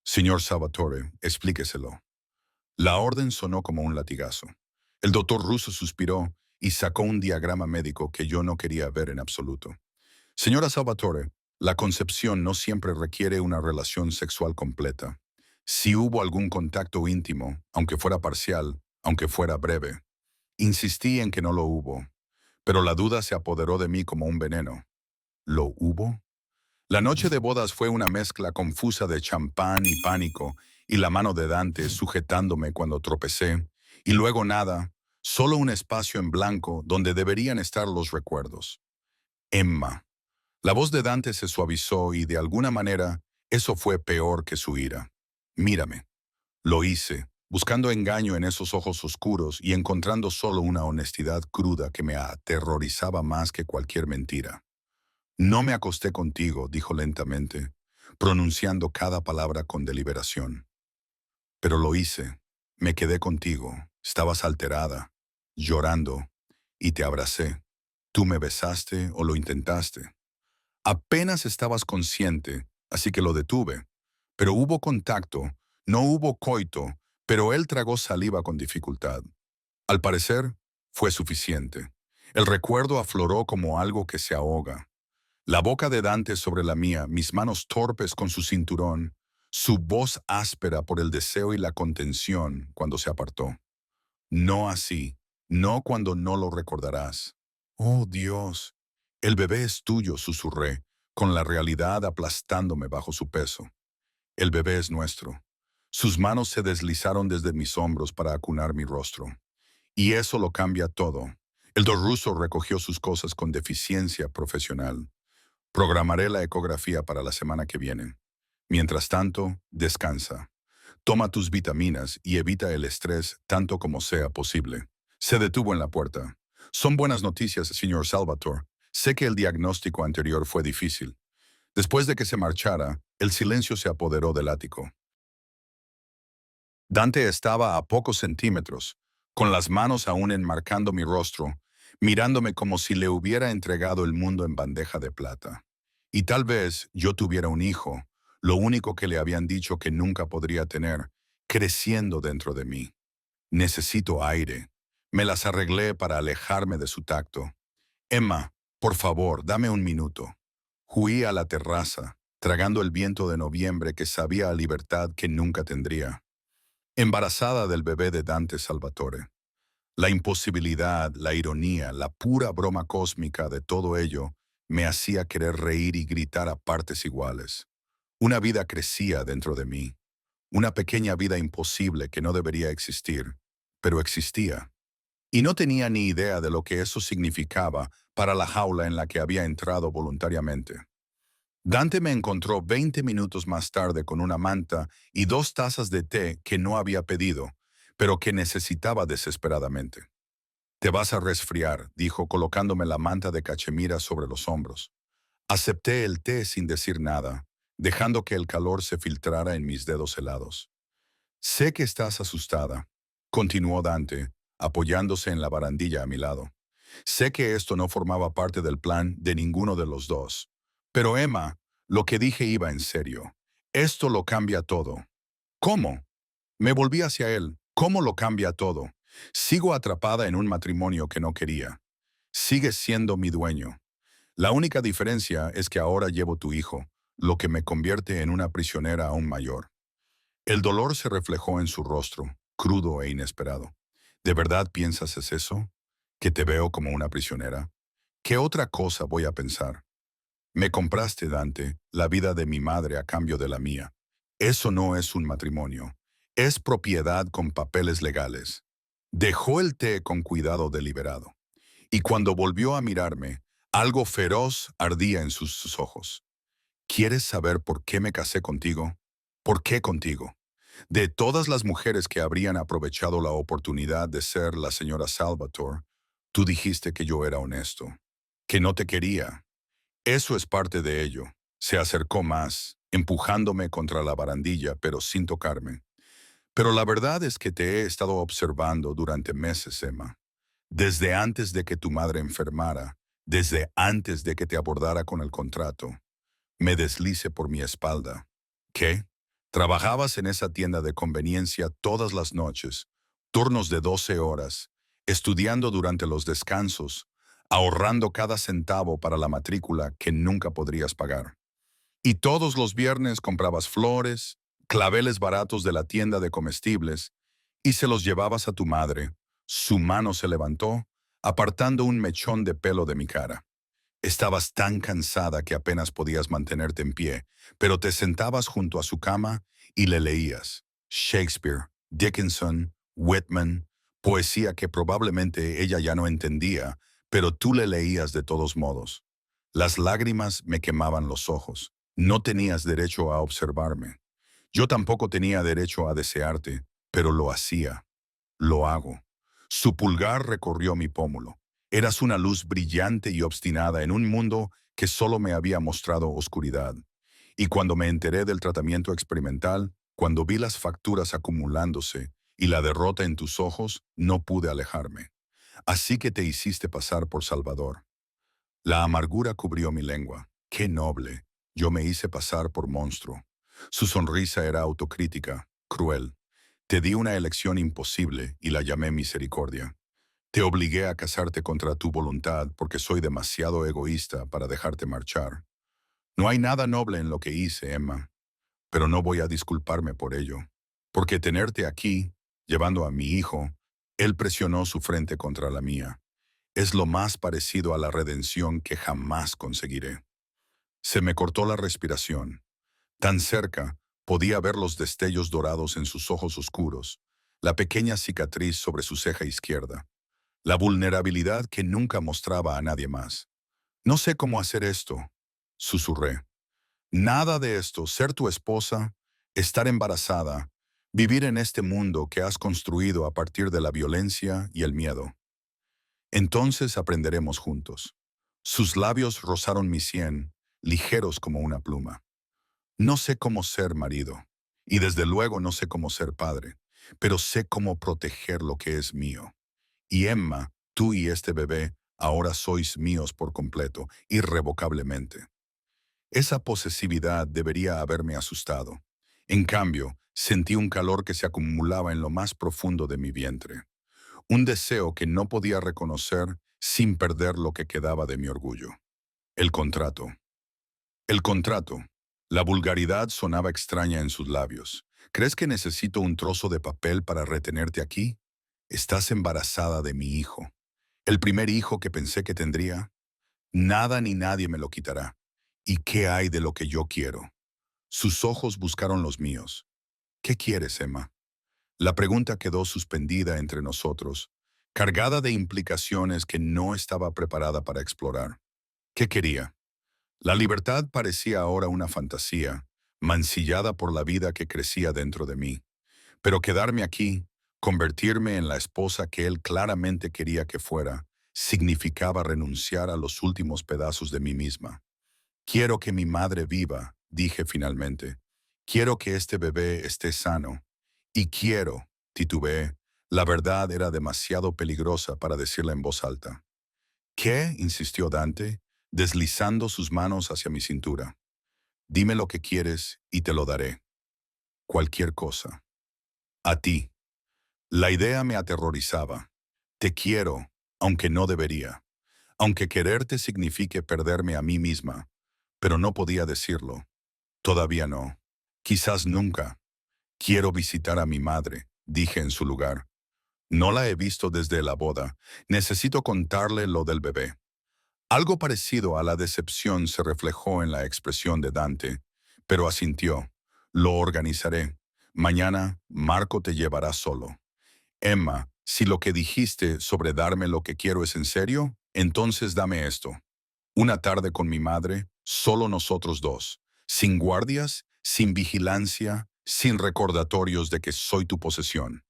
Señor Salvatore, explíqueselo. La orden sonó como un latigazo. El doctor ruso suspiró y sacó un diagrama médico que yo no quería ver en absoluto. Señora Salvatore, la concepción no siempre requiere una relación sexual completa. Si hubo algún contacto íntimo, aunque fuera parcial, aunque fuera breve, insistí en que no lo hubo, pero la duda se apoderó de mí como un veneno. ¿Lo hubo? La noche de bodas fue una mezcla confusa de champán y pánico, y la mano de Dante sujetándome cuando tropecé, y luego nada, solo un espacio en blanco donde deberían estar los recuerdos. Emma. La voz de Dante se suavizó y de alguna manera eso fue peor que su ira. Mírame. Lo hice, buscando engaño en esos ojos oscuros y encontrando solo una honestidad cruda que me aterrorizaba más que cualquier mentira. No me acosté contigo, dijo lentamente, pronunciando cada palabra con deliberación. Pero lo hice. Me quedé contigo. Estabas alterada, llorando, y te abracé. Tú me besaste o lo intentaste. Apenas estabas consciente, así que lo detuve. pero hubo contacto, no hubo coito, pero él tragó saliva con dificultad. Al parecer, fue suficiente. El recuerdo afloró como algo que se ahoga. La boca de Dante sobre la mía, mis manos torpes con su cinturón, su voz áspera por el deseo y la contención cuando se apartó. No así, no cuando no lo recordarás. Oh Dios, el bebé es tuyo, susurré, con la realidad aplastándome bajo su peso. El bebé es nuestro. Sus manos se deslizaron desde mis hombros para acunar mi rostro. Y eso lo cambia todo. El ruso recogió sus cosas con deficiencia profesional. Programaré la ecografía para la semana que viene. Mientras tanto, descansa. Toma tus vitaminas y evita el estrés tanto como sea posible. Se detuvo en la puerta. Son buenas noticias, señor Salvatore. Sé que el diagnóstico anterior fue difícil. Después de que se marchara, el silencio se apoderó del ático. Dante estaba a pocos centímetros, con las manos aún enmarcando mi rostro, mirándome como si le hubiera entregado el mundo en bandeja de plata. Y tal vez yo tuviera un hijo, lo único que le habían dicho que nunca podría tener, creciendo dentro de mí. Necesito aire. Me las arreglé para alejarme de su tacto. Emma, por favor, dame un minuto. Huí a la terraza, tragando el viento de noviembre que sabía a libertad que nunca tendría. Embarazada del bebé de Dante Salvatore. La imposibilidad, la ironía, la pura broma cósmica de todo ello me hacía querer reír y gritar a partes iguales. Una vida crecía dentro de mí. Una pequeña vida imposible que no debería existir, pero existía. Y no tenía ni idea de lo que eso significaba para la jaula en la que había entrado voluntariamente. Dante me encontró 20 minutos más tarde con una manta y 2 tazas de té que no había pedido, pero que necesitaba desesperadamente. «Te vas a resfriar», dijo colocándome la manta de cachemira sobre los hombros. Acepté el té sin decir nada, dejando que el calor se filtrara en mis dedos helados. «Sé que estás asustada», continuó Dante, apoyándose en la barandilla a mi lado. «Sé que esto no formaba parte del plan de ninguno de los dos. Pero Emma, lo que dije iba en serio. Esto lo cambia todo». «¿Cómo?». Me volví hacia él. «¿Cómo lo cambia todo? Sigo atrapada en un matrimonio que no quería. Sigues siendo mi dueño. La única diferencia es que ahora llevo tu hijo, lo que me convierte en una prisionera aún mayor». El dolor se reflejó en su rostro, crudo e inesperado. «¿De verdad piensas es eso? ¿Que te veo como una prisionera? ¿Qué otra cosa voy a pensar? Me compraste, Dante, la vida de mi madre a cambio de la mía. Eso no es un matrimonio. Es propiedad con papeles legales». Dejó el té con cuidado deliberado. Y cuando volvió a mirarme, algo feroz ardía en sus ojos. «¿Quieres saber por qué me casé contigo? ¿Por qué contigo? De todas las mujeres que habrían aprovechado la oportunidad de ser la señora Salvatore, tú dijiste que yo era honesto, que no te quería. Eso es parte de ello». Se acercó más, empujándome contra la barandilla, pero sin tocarme. «Pero la verdad es que te he estado observando durante meses, Emma. Desde antes de que tu madre enfermara, desde antes de que te abordara con el contrato. Me deslice por mi espalda. ¿Qué? Trabajabas en esa tienda de conveniencia todas las noches, turnos de 12 horas, estudiando durante los descansos, ahorrando cada centavo para la matrícula que nunca podrías pagar. Y todos los viernes comprabas flores, claveles baratos de la tienda de comestibles y se los llevabas a tu madre». Su mano se levantó, apartando un mechón de pelo de mi cara. «Estabas tan cansada que apenas podías mantenerte en pie, pero te sentabas junto a su cama y le leías. Shakespeare, Dickinson, Whitman, poesía que probablemente ella ya no entendía, pero tú le leías de todos modos. Las lágrimas me quemaban los ojos. No tenías derecho a observarme. Yo tampoco tenía derecho a desearte, pero lo hacía. Lo hago». Su pulgar recorrió mi pómulo. Eras una luz brillante y obstinada en un mundo que solo me había mostrado oscuridad. Y cuando me enteré del tratamiento experimental, cuando vi las facturas acumulándose y la derrota en tus ojos, no pude alejarme. Así que te hiciste pasar por Salvador. La amargura cubrió mi lengua. ¡Qué noble! Yo me hice pasar por monstruo. Su sonrisa era autocrítica, cruel. Te di una elección imposible y la llamé misericordia. Te obligué a casarte contra tu voluntad porque soy demasiado egoísta para dejarte marchar. No hay nada noble en lo que hice, Emma, pero no voy a disculparme por ello. Porque tenerte aquí, llevando a mi hijo, él presionó su frente contra la mía. Es lo más parecido a la redención que jamás conseguiré. Se me cortó la respiración. Tan cerca, podía ver los destellos dorados en sus ojos oscuros, la pequeña cicatriz sobre su ceja izquierda, la vulnerabilidad que nunca mostraba a nadie más. No sé cómo hacer esto, susurré. Nada de esto, ser tu esposa, estar embarazada, vivir en este mundo que has construido a partir de la violencia y el miedo. Entonces aprenderemos juntos. Sus labios rozaron mi sien, ligeros como una pluma. No sé cómo ser marido, y desde luego no sé cómo ser padre, pero sé cómo proteger lo que es mío. Y Emma, tú y este bebé ahora sois míos por completo, irrevocablemente. Esa posesividad debería haberme asustado. En cambio, sentí un calor que se acumulaba en lo más profundo de mi vientre. Un deseo que no podía reconocer sin perder lo que quedaba de mi orgullo. El contrato. El contrato. La vulgaridad sonaba extraña en sus labios. ¿Crees que necesito un trozo de papel para retenerte aquí? Estás embarazada de mi hijo. El primer hijo que pensé que tendría. Nada ni nadie me lo quitará. ¿Y qué hay de lo que yo quiero? Sus ojos buscaron los míos. ¿Qué quieres, Emma? La pregunta quedó suspendida entre nosotros, cargada de implicaciones que no estaba preparada para explorar. ¿Qué quería? La libertad parecía ahora una fantasía, mancillada por la vida que crecía dentro de mí. Pero quedarme aquí, convertirme en la esposa que él claramente quería que fuera, significaba renunciar a los últimos pedazos de mí misma. Quiero que mi madre viva, dije finalmente. Quiero que este bebé esté sano. Y quiero, titubeé. La verdad era demasiado peligrosa para decirla en voz alta. ¿Qué? Insistió Dante, deslizando sus manos hacia mi cintura. Dime lo que quieres y te lo daré. Cualquier cosa. A ti. La idea me aterrorizaba. Te quiero, aunque no debería. Aunque quererte signifique perderme a mí misma. Pero no podía decirlo. Todavía no. Quizás nunca. Quiero visitar a mi madre, dije en su lugar. No la he visto desde la boda. Necesito contarle lo del bebé. Algo parecido a la decepción se reflejó en la expresión de Dante, pero asintió. Lo organizaré. Mañana, Marco te llevará solo. Emma, si lo que dijiste sobre darme lo que quiero es en serio, entonces dame esto. Una tarde con mi madre, solo nosotros dos, sin guardias, sin vigilancia, sin recordatorios de que soy tu posesión.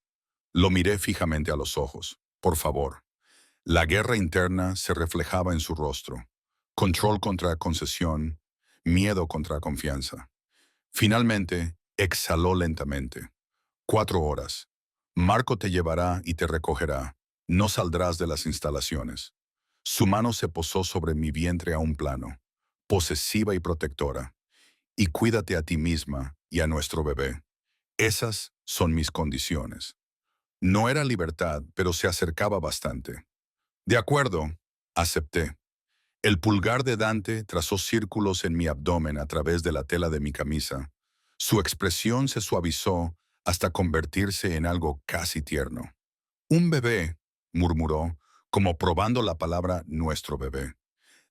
Lo miré fijamente a los ojos. Por favor. La guerra interna se reflejaba en su rostro. Control contra concesión, miedo contra confianza. Finalmente, exhaló lentamente. 4 horas. Marco te llevará y te recogerá. No saldrás de las instalaciones. Su mano se posó sobre mi vientre a un plano, posesiva y protectora. Y cuídate a ti misma y a nuestro bebé. Esas son mis condiciones. No era libertad, pero se acercaba bastante. De acuerdo, acepté. El pulgar de Dante trazó círculos en mi abdomen a través de la tela de mi camisa. Su expresión se suavizó hasta convertirse en algo casi tierno. Un bebé, murmuró, como probando la palabra nuestro bebé.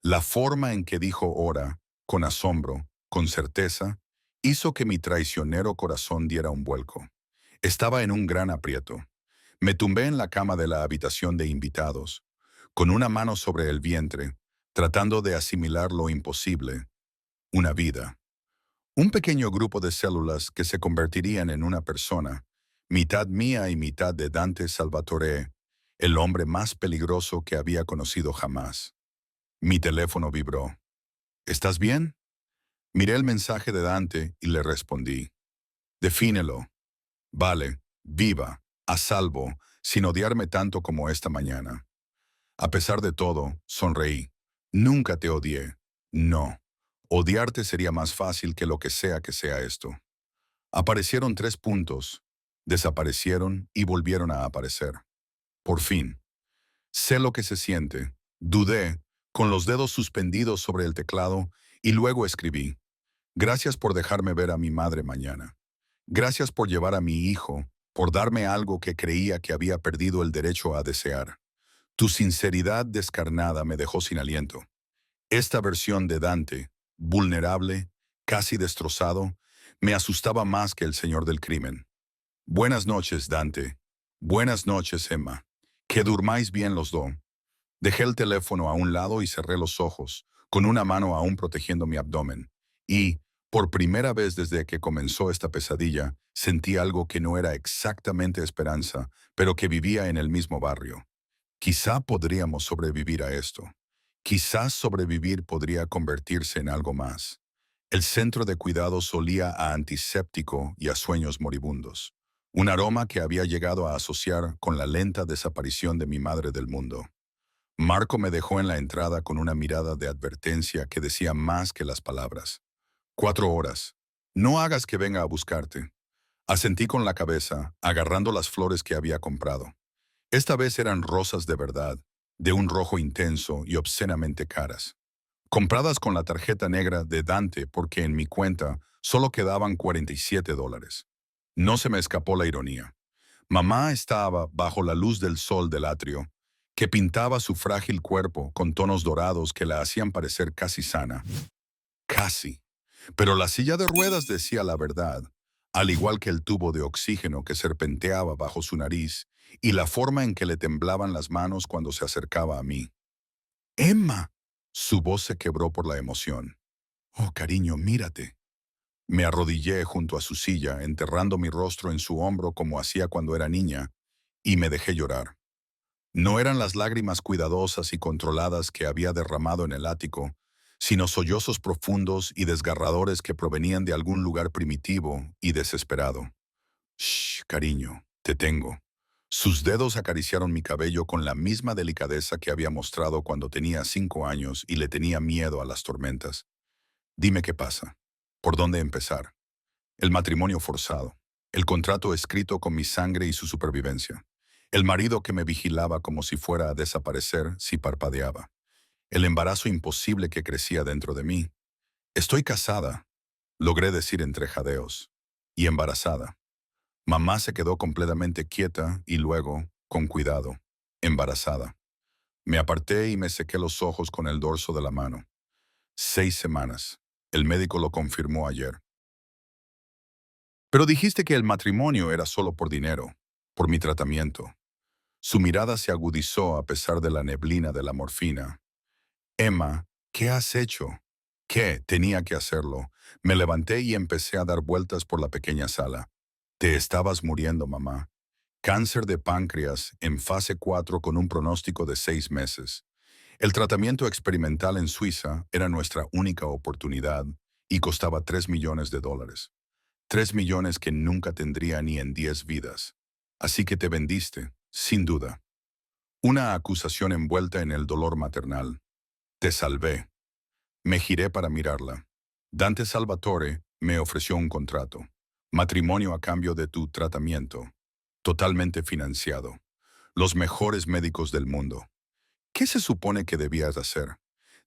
La forma en que dijo ora, con asombro, con certeza, hizo que mi traicionero corazón diera un vuelco. Estaba en un gran aprieto. Me tumbé en la cama de la habitación de invitados, con una mano sobre el vientre, tratando de asimilar lo imposible, una vida. Un pequeño grupo de células que se convertirían en una persona, mitad mía y mitad de Dante Salvatore, el hombre más peligroso que había conocido jamás. Mi teléfono vibró. ¿Estás bien? Miré el mensaje de Dante y le respondí. Defínelo. Vale, viva, a salvo, sin odiarme tanto como esta mañana. A pesar de todo, sonreí. Nunca te odié. No. Odiarte sería más fácil que lo que sea esto. Aparecieron 3 puntos, desaparecieron y volvieron a aparecer. Por fin. Sé lo que se siente. Dudé, con los dedos suspendidos sobre el teclado, y luego escribí. Gracias por dejarme ver a mi madre mañana. Gracias por llevar a mi hijo, por darme algo que creía que había perdido el derecho a desear. Tu sinceridad descarnada me dejó sin aliento. Esta versión de Dante, vulnerable, casi destrozado, me asustaba más que el señor del crimen. Buenas noches, Dante. Buenas noches, Emma. Que durmáis bien los dos. Dejé el teléfono a un lado y cerré los ojos, con una mano aún protegiendo mi abdomen. Y, por primera vez desde que comenzó esta pesadilla, sentí algo que no era exactamente esperanza, pero que vivía en el mismo barrio. Quizá podríamos sobrevivir a esto. Quizás sobrevivir podría convertirse en algo más. El centro de cuidados olía a antiséptico y a sueños moribundos. Un aroma que había llegado a asociar con la lenta desaparición de mi madre del mundo. Marco me dejó en la entrada con una mirada de advertencia que decía más que las palabras. 4 horas. No hagas que venga a buscarte. Asentí con la cabeza, agarrando las flores que había comprado. Esta vez eran rosas de verdad, de un rojo intenso y obscenamente caras. Compradas con la tarjeta negra de Dante porque en mi cuenta solo quedaban $47. No se me escapó la ironía. Mamá estaba bajo la luz del sol del atrio, que pintaba su frágil cuerpo con tonos dorados que la hacían parecer casi sana. Casi. Pero la silla de ruedas decía la verdad, al igual que el tubo de oxígeno que serpenteaba bajo su nariz y la forma en que le temblaban las manos cuando se acercaba a mí. ¡Emma! Su voz se quebró por la emoción. Oh, cariño, mírate. Me arrodillé junto a su silla, enterrando mi rostro en su hombro como hacía cuando era niña, y me dejé llorar. No eran las lágrimas cuidadosas y controladas que había derramado en el ático, sino sollozos profundos y desgarradores que provenían de algún lugar primitivo y desesperado. Shh, cariño, te tengo. Sus dedos acariciaron mi cabello con la misma delicadeza que había mostrado cuando tenía 5 años y le tenía miedo a las tormentas. Dime qué pasa. ¿Por dónde empezar? El matrimonio forzado. El contrato escrito con mi sangre y su supervivencia. El marido que me vigilaba como si fuera a desaparecer si parpadeaba. El embarazo imposible que crecía dentro de mí. Estoy casada, logré decir entre jadeos. Y embarazada. Mamá se quedó completamente quieta y luego, con cuidado, embarazada. Me aparté y me sequé los ojos con el dorso de la mano. 6 semanas. El médico lo confirmó ayer. Pero dijiste que el matrimonio era solo por dinero, por mi tratamiento. Su mirada se agudizó a pesar de la neblina de la morfina. Emma, ¿qué has hecho? ¿Qué? Tenía que hacerlo. Me levanté y empecé a dar vueltas por la pequeña sala. Te estabas muriendo, mamá. Cáncer de páncreas en fase 4 con un pronóstico de 6 meses. El tratamiento experimental en Suiza era nuestra única oportunidad y costaba $3 millones. 3 millones que nunca tendría ni en 10 vidas. Así que te vendiste, sin duda. Una acusación envuelta en el dolor maternal. Te salvé. Me giré para mirarla. Dante Salvatore me ofreció un contrato. Matrimonio a cambio de tu tratamiento. Totalmente financiado. Los mejores médicos del mundo. ¿Qué se supone que debías hacer?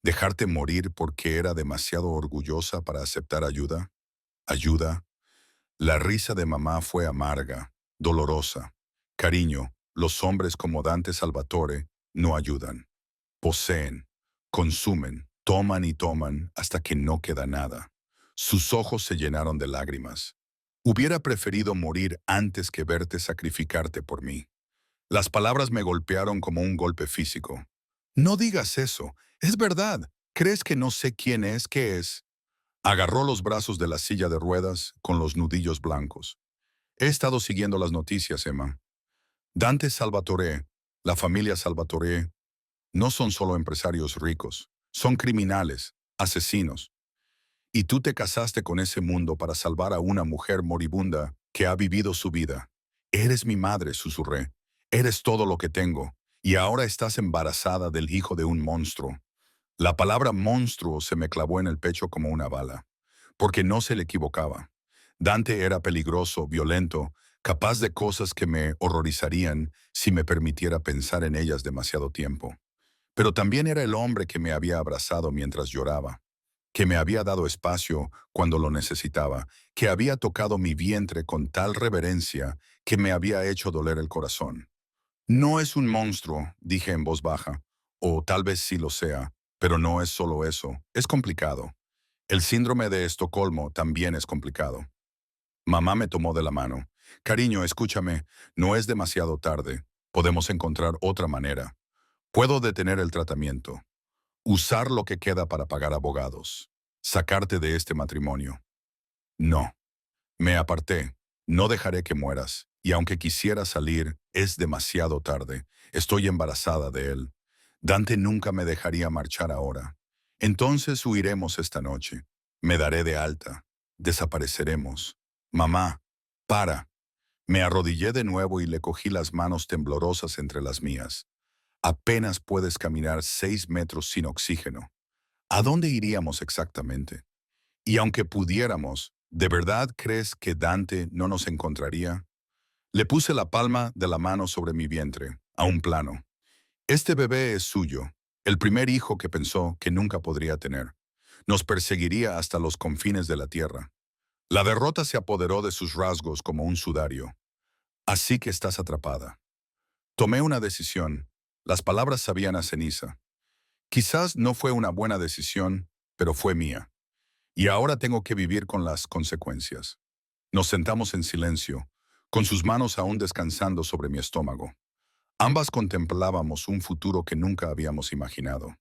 ¿Dejarte morir porque era demasiado orgullosa para aceptar ayuda? ¿Ayuda? La risa de mamá fue amarga, dolorosa. Cariño, los hombres como Dante Salvatore no ayudan. Poseen, consumen, toman y toman hasta que no queda nada. Sus ojos se llenaron de lágrimas. Hubiera preferido morir antes que verte sacrificarte por mí. Las palabras me golpearon como un golpe físico. No digas eso, es verdad. ¿Crees que no sé quién es, qué es? Agarró los brazos de la silla de ruedas con los nudillos blancos. He estado siguiendo las noticias, Emma. Dante Salvatore, la familia Salvatore, no son solo empresarios ricos, son criminales, asesinos. Y tú te casaste con ese mundo para salvar a una mujer moribunda que ha vivido su vida. Eres mi madre, susurré. Eres todo lo que tengo. Y ahora estás embarazada del hijo de un monstruo. La palabra monstruo se me clavó en el pecho como una bala, porque no se le equivocaba. Dante era peligroso, violento, capaz de cosas que me horrorizarían si me permitiera pensar en ellas demasiado tiempo. Pero también era el hombre que me había abrazado mientras lloraba, que me había dado espacio cuando lo necesitaba, que había tocado mi vientre con tal reverencia que me había hecho doler el corazón. No es un monstruo, dije en voz baja, o tal vez sí lo sea, pero no es solo eso, es complicado. El síndrome de Estocolmo también es complicado. Mamá me tomó de la mano. Cariño, escúchame, no es demasiado tarde. Podemos encontrar otra manera. Puedo detener el tratamiento, usar lo que queda para pagar abogados, sacarte de este matrimonio. No, me aparté. No dejaré que mueras. Y aunque quisiera salir, es demasiado tarde. Estoy embarazada de él. Dante nunca me dejaría marchar ahora. Entonces huiremos esta noche. Me daré de alta. Desapareceremos. Mamá, para. Me arrodillé de nuevo y le cogí las manos temblorosas entre las mías. Apenas puedes caminar 6 metros sin oxígeno. ¿A dónde iríamos exactamente? Y aunque pudiéramos, ¿de verdad crees que Dante no nos encontraría? Le puse la palma de la mano sobre mi vientre, a un plano. Este bebé es suyo, el primer hijo que pensó que nunca podría tener. Nos perseguiría hasta los confines de la tierra. La derrota se apoderó de sus rasgos como un sudario. Así que estás atrapada. Tomé una decisión. Las palabras sabían a ceniza. Quizás no fue una buena decisión, pero fue mía. Y ahora tengo que vivir con las consecuencias. Nos sentamos en silencio, con sus manos aún descansando sobre mi estómago. Ambas contemplábamos un futuro que nunca habíamos imaginado.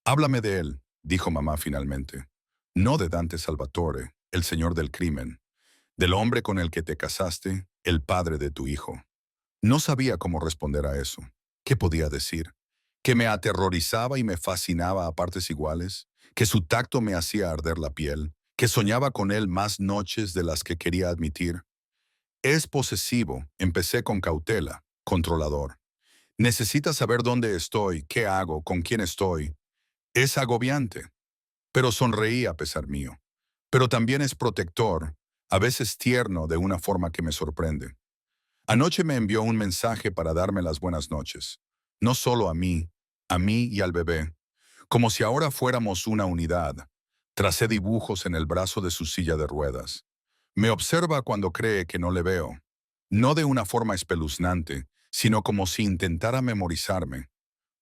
Háblame de él, dijo mamá finalmente. No de Dante Salvatore, el señor del crimen, del hombre con el que te casaste, el padre de tu hijo. No sabía cómo responder a eso. ¿Qué podía decir? ¿Que me aterrorizaba y me fascinaba a partes iguales? ¿Que su tacto me hacía arder la piel? ¿Que soñaba con él más noches de las que quería admitir? Es posesivo, empecé con cautela, controlador. Necesita saber dónde estoy, qué hago, con quién estoy. Es agobiante, pero sonreí a pesar mío. Pero también es protector, a veces tierno de una forma que me sorprende. Anoche me envió un mensaje para darme las buenas noches. No solo a mí y al bebé. Como si ahora fuéramos una unidad. Tracé dibujos en el brazo de su silla de ruedas. Me observa cuando cree que no le veo. No de una forma espeluznante, sino como si intentara memorizarme.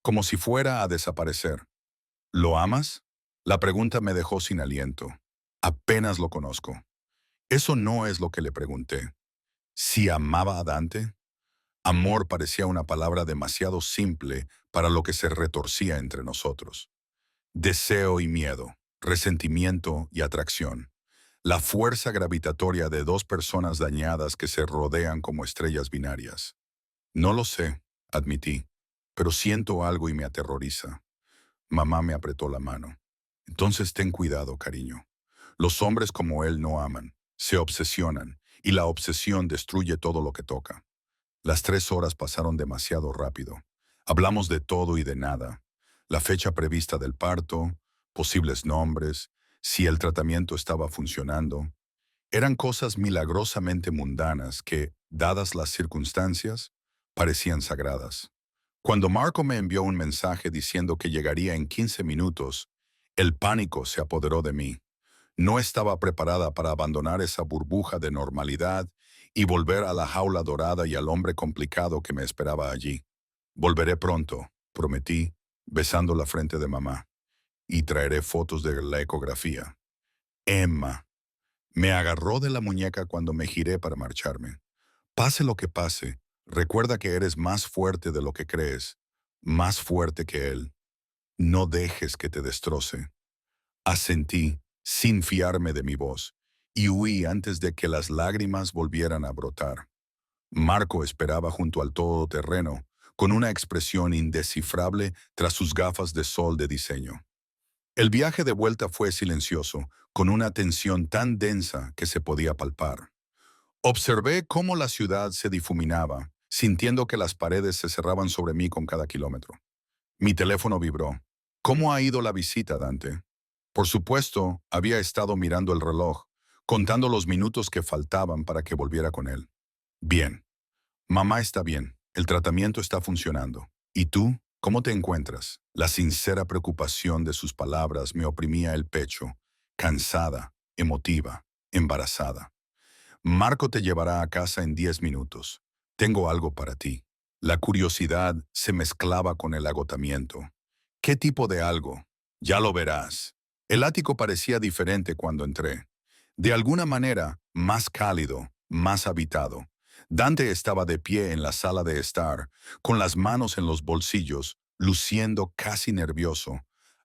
Como si fuera a desaparecer. ¿Lo amas? La pregunta me dejó sin aliento. Apenas lo conozco. Eso no es lo que le pregunté. ¿Si amaba a Dante? Amor parecía una palabra demasiado simple para lo que se retorcía entre nosotros. Deseo y miedo, resentimiento y atracción. La fuerza gravitatoria de dos personas dañadas que se rodean como estrellas binarias. No lo sé, admití, pero siento algo y me aterroriza. Mamá me apretó la mano. Entonces ten cuidado, cariño. Los hombres como él no aman, se obsesionan, y la obsesión destruye todo lo que toca. Las 3 horas pasaron demasiado rápido. Hablamos de todo y de nada. La fecha prevista del parto, posibles nombres, si el tratamiento estaba funcionando. Eran cosas milagrosamente mundanas que, dadas las circunstancias, parecían sagradas. Cuando Marco me envió un mensaje diciendo que llegaría en 15 minutos, el pánico se apoderó de mí. No estaba preparada para abandonar esa burbuja de normalidad y volver a la jaula dorada y al hombre complicado que me esperaba allí. Volveré pronto, prometí, besando la frente de mamá, y traeré fotos de la ecografía. Emma. Me agarró de la muñeca cuando me giré para marcharme. Pase lo que pase, recuerda que eres más fuerte de lo que crees, más fuerte que él. No dejes que te destroce. Asentí, sin fiarme de mi voz, y huí antes de que las lágrimas volvieran a brotar. Marco esperaba junto al todoterreno, con una expresión indescifrable tras sus gafas de sol de diseño. El viaje de vuelta fue silencioso, con una tensión tan densa que se podía palpar. Observé cómo la ciudad se difuminaba, sintiendo que las paredes se cerraban sobre mí con cada kilómetro. Mi teléfono vibró. ¿Cómo ha ido la visita, Dante? Por supuesto, había estado mirando el reloj, contando los minutos que faltaban para que volviera con él. Bien, mamá está bien, el tratamiento está funcionando. ¿Y tú? ¿Cómo te encuentras? La sincera preocupación de sus palabras me oprimía el pecho, cansada, emotiva, embarazada. Marco te llevará a casa en 10 minutos. Tengo algo para ti. La curiosidad se mezclaba con el agotamiento. ¿Qué tipo de algo? Ya lo verás. El ático parecía diferente cuando entré. De alguna manera, más cálido, más habitado. Dante estaba de pie en la sala de estar, con las manos en los bolsillos, luciendo casi nervioso,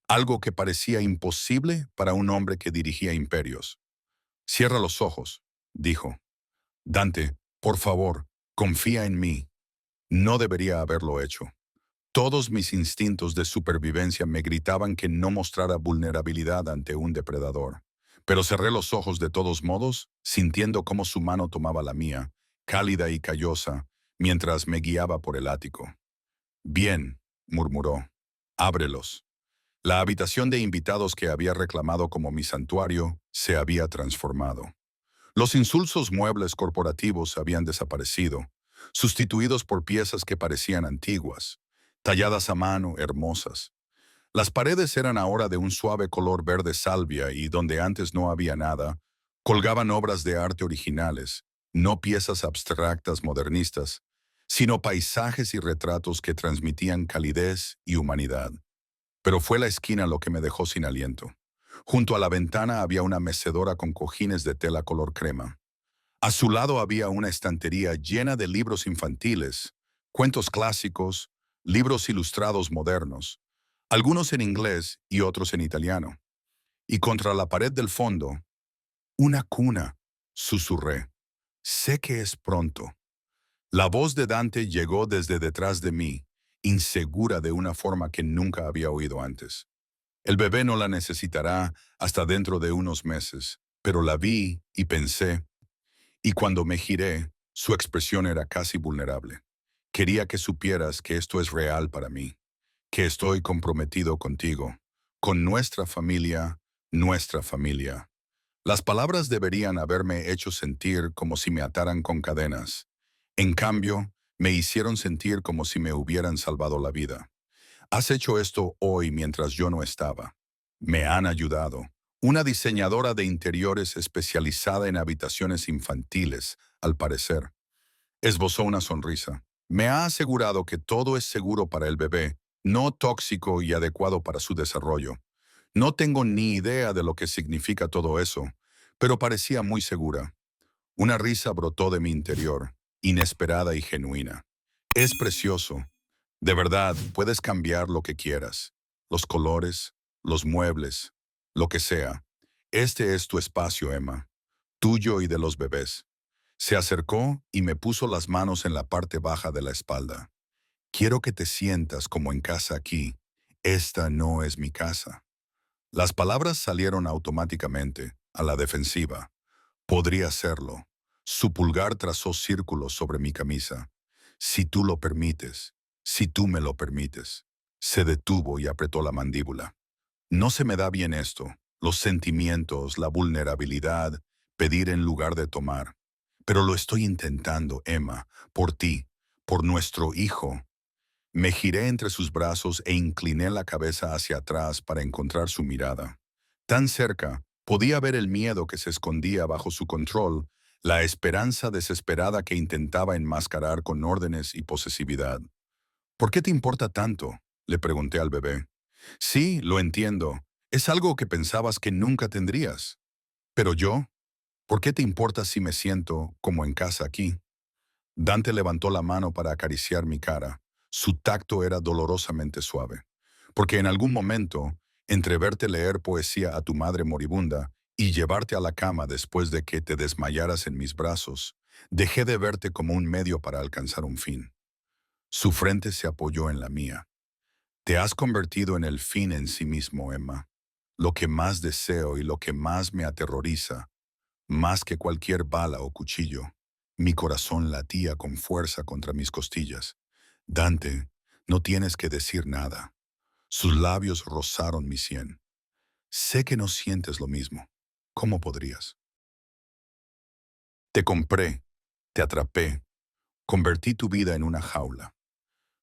algo que parecía imposible para un hombre que dirigía imperios. Cierra los ojos, dijo. Dante, por favor, confía en mí. No debería haberlo hecho. Todos mis instintos de supervivencia me gritaban que no mostrara vulnerabilidad ante un depredador. Pero cerré los ojos de todos modos, sintiendo cómo su mano tomaba la mía, cálida y callosa, mientras me guiaba por el ático. Bien, murmuró. Ábrelos. La habitación de invitados que había reclamado como mi santuario se había transformado. Los insulsos muebles corporativos habían desaparecido, sustituidos por piezas que parecían antiguas, talladas a mano, hermosas. Las paredes eran ahora de un suave color verde salvia y donde antes no había nada, colgaban obras de arte originales, no piezas abstractas modernistas, sino paisajes y retratos que transmitían calidez y humanidad. Pero fue la esquina lo que me dejó sin aliento. Junto a la ventana había una mecedora con cojines de tela color crema. A su lado había una estantería llena de libros infantiles, cuentos clásicos, libros ilustrados modernos, algunos en inglés y otros en italiano. Y contra la pared del fondo, una cuna, susurré. Sé que es pronto. La voz de Dante llegó desde detrás de mí, insegura de una forma que nunca había oído antes. El bebé no la necesitará hasta dentro de unos meses, pero la vi y pensé, y cuando me giré, su expresión era casi vulnerable. Quería que supieras que esto es real para mí, que estoy comprometido contigo, con nuestra familia, nuestra familia. Las palabras deberían haberme hecho sentir como si me ataran con cadenas. En cambio, me hicieron sentir como si me hubieran salvado la vida. Has hecho esto hoy mientras yo no estaba. Me han ayudado. Una diseñadora de interiores especializada en habitaciones infantiles, al parecer. Esbozó una sonrisa. Me ha asegurado que todo es seguro para el bebé, no tóxico y adecuado para su desarrollo. No tengo ni idea de lo que significa todo eso, pero parecía muy segura. Una risa brotó de mi interior, inesperada y genuina. Es precioso. De verdad, puedes cambiar lo que quieras. Los colores, los muebles, lo que sea. Este es tu espacio, Emma. Tuyo y de los bebés. Se acercó y me puso las manos en la parte baja de la espalda. Quiero que te sientas como en casa aquí. Esta no es mi casa. Las palabras salieron automáticamente, a la defensiva. Podría serlo. Su pulgar trazó círculos sobre mi camisa. Si tú lo permites, si tú me lo permites. Se detuvo y apretó la mandíbula. No se me da bien esto, los sentimientos, la vulnerabilidad, pedir en lugar de tomar. Pero lo estoy intentando, Emma, por ti, por nuestro hijo. Me giré entre sus brazos e incliné la cabeza hacia atrás para encontrar su mirada. Tan cerca, podía ver el miedo que se escondía bajo su control, la esperanza desesperada que intentaba enmascarar con órdenes y posesividad. ¿Por qué te importa tanto?, le pregunté al bebé. Sí, lo entiendo. Es algo que pensabas que nunca tendrías. Pero yo, ¿por qué te importa si me siento como en casa aquí? Dante levantó la mano para acariciar mi cara. Su tacto era dolorosamente suave. Porque en algún momento, entre verte leer poesía a tu madre moribunda y llevarte a la cama después de que te desmayaras en mis brazos, dejé de verte como un medio para alcanzar un fin. Su frente se apoyó en la mía. Te has convertido en el fin en sí mismo, Emma. Lo que más deseo y lo que más me aterroriza, más que cualquier bala o cuchillo. Mi corazón latía con fuerza contra mis costillas. Dante, no tienes que decir nada. Sus labios rozaron mi sien. Sé que no sientes lo mismo. ¿Cómo podrías? Te compré, te atrapé, convertí tu vida en una jaula.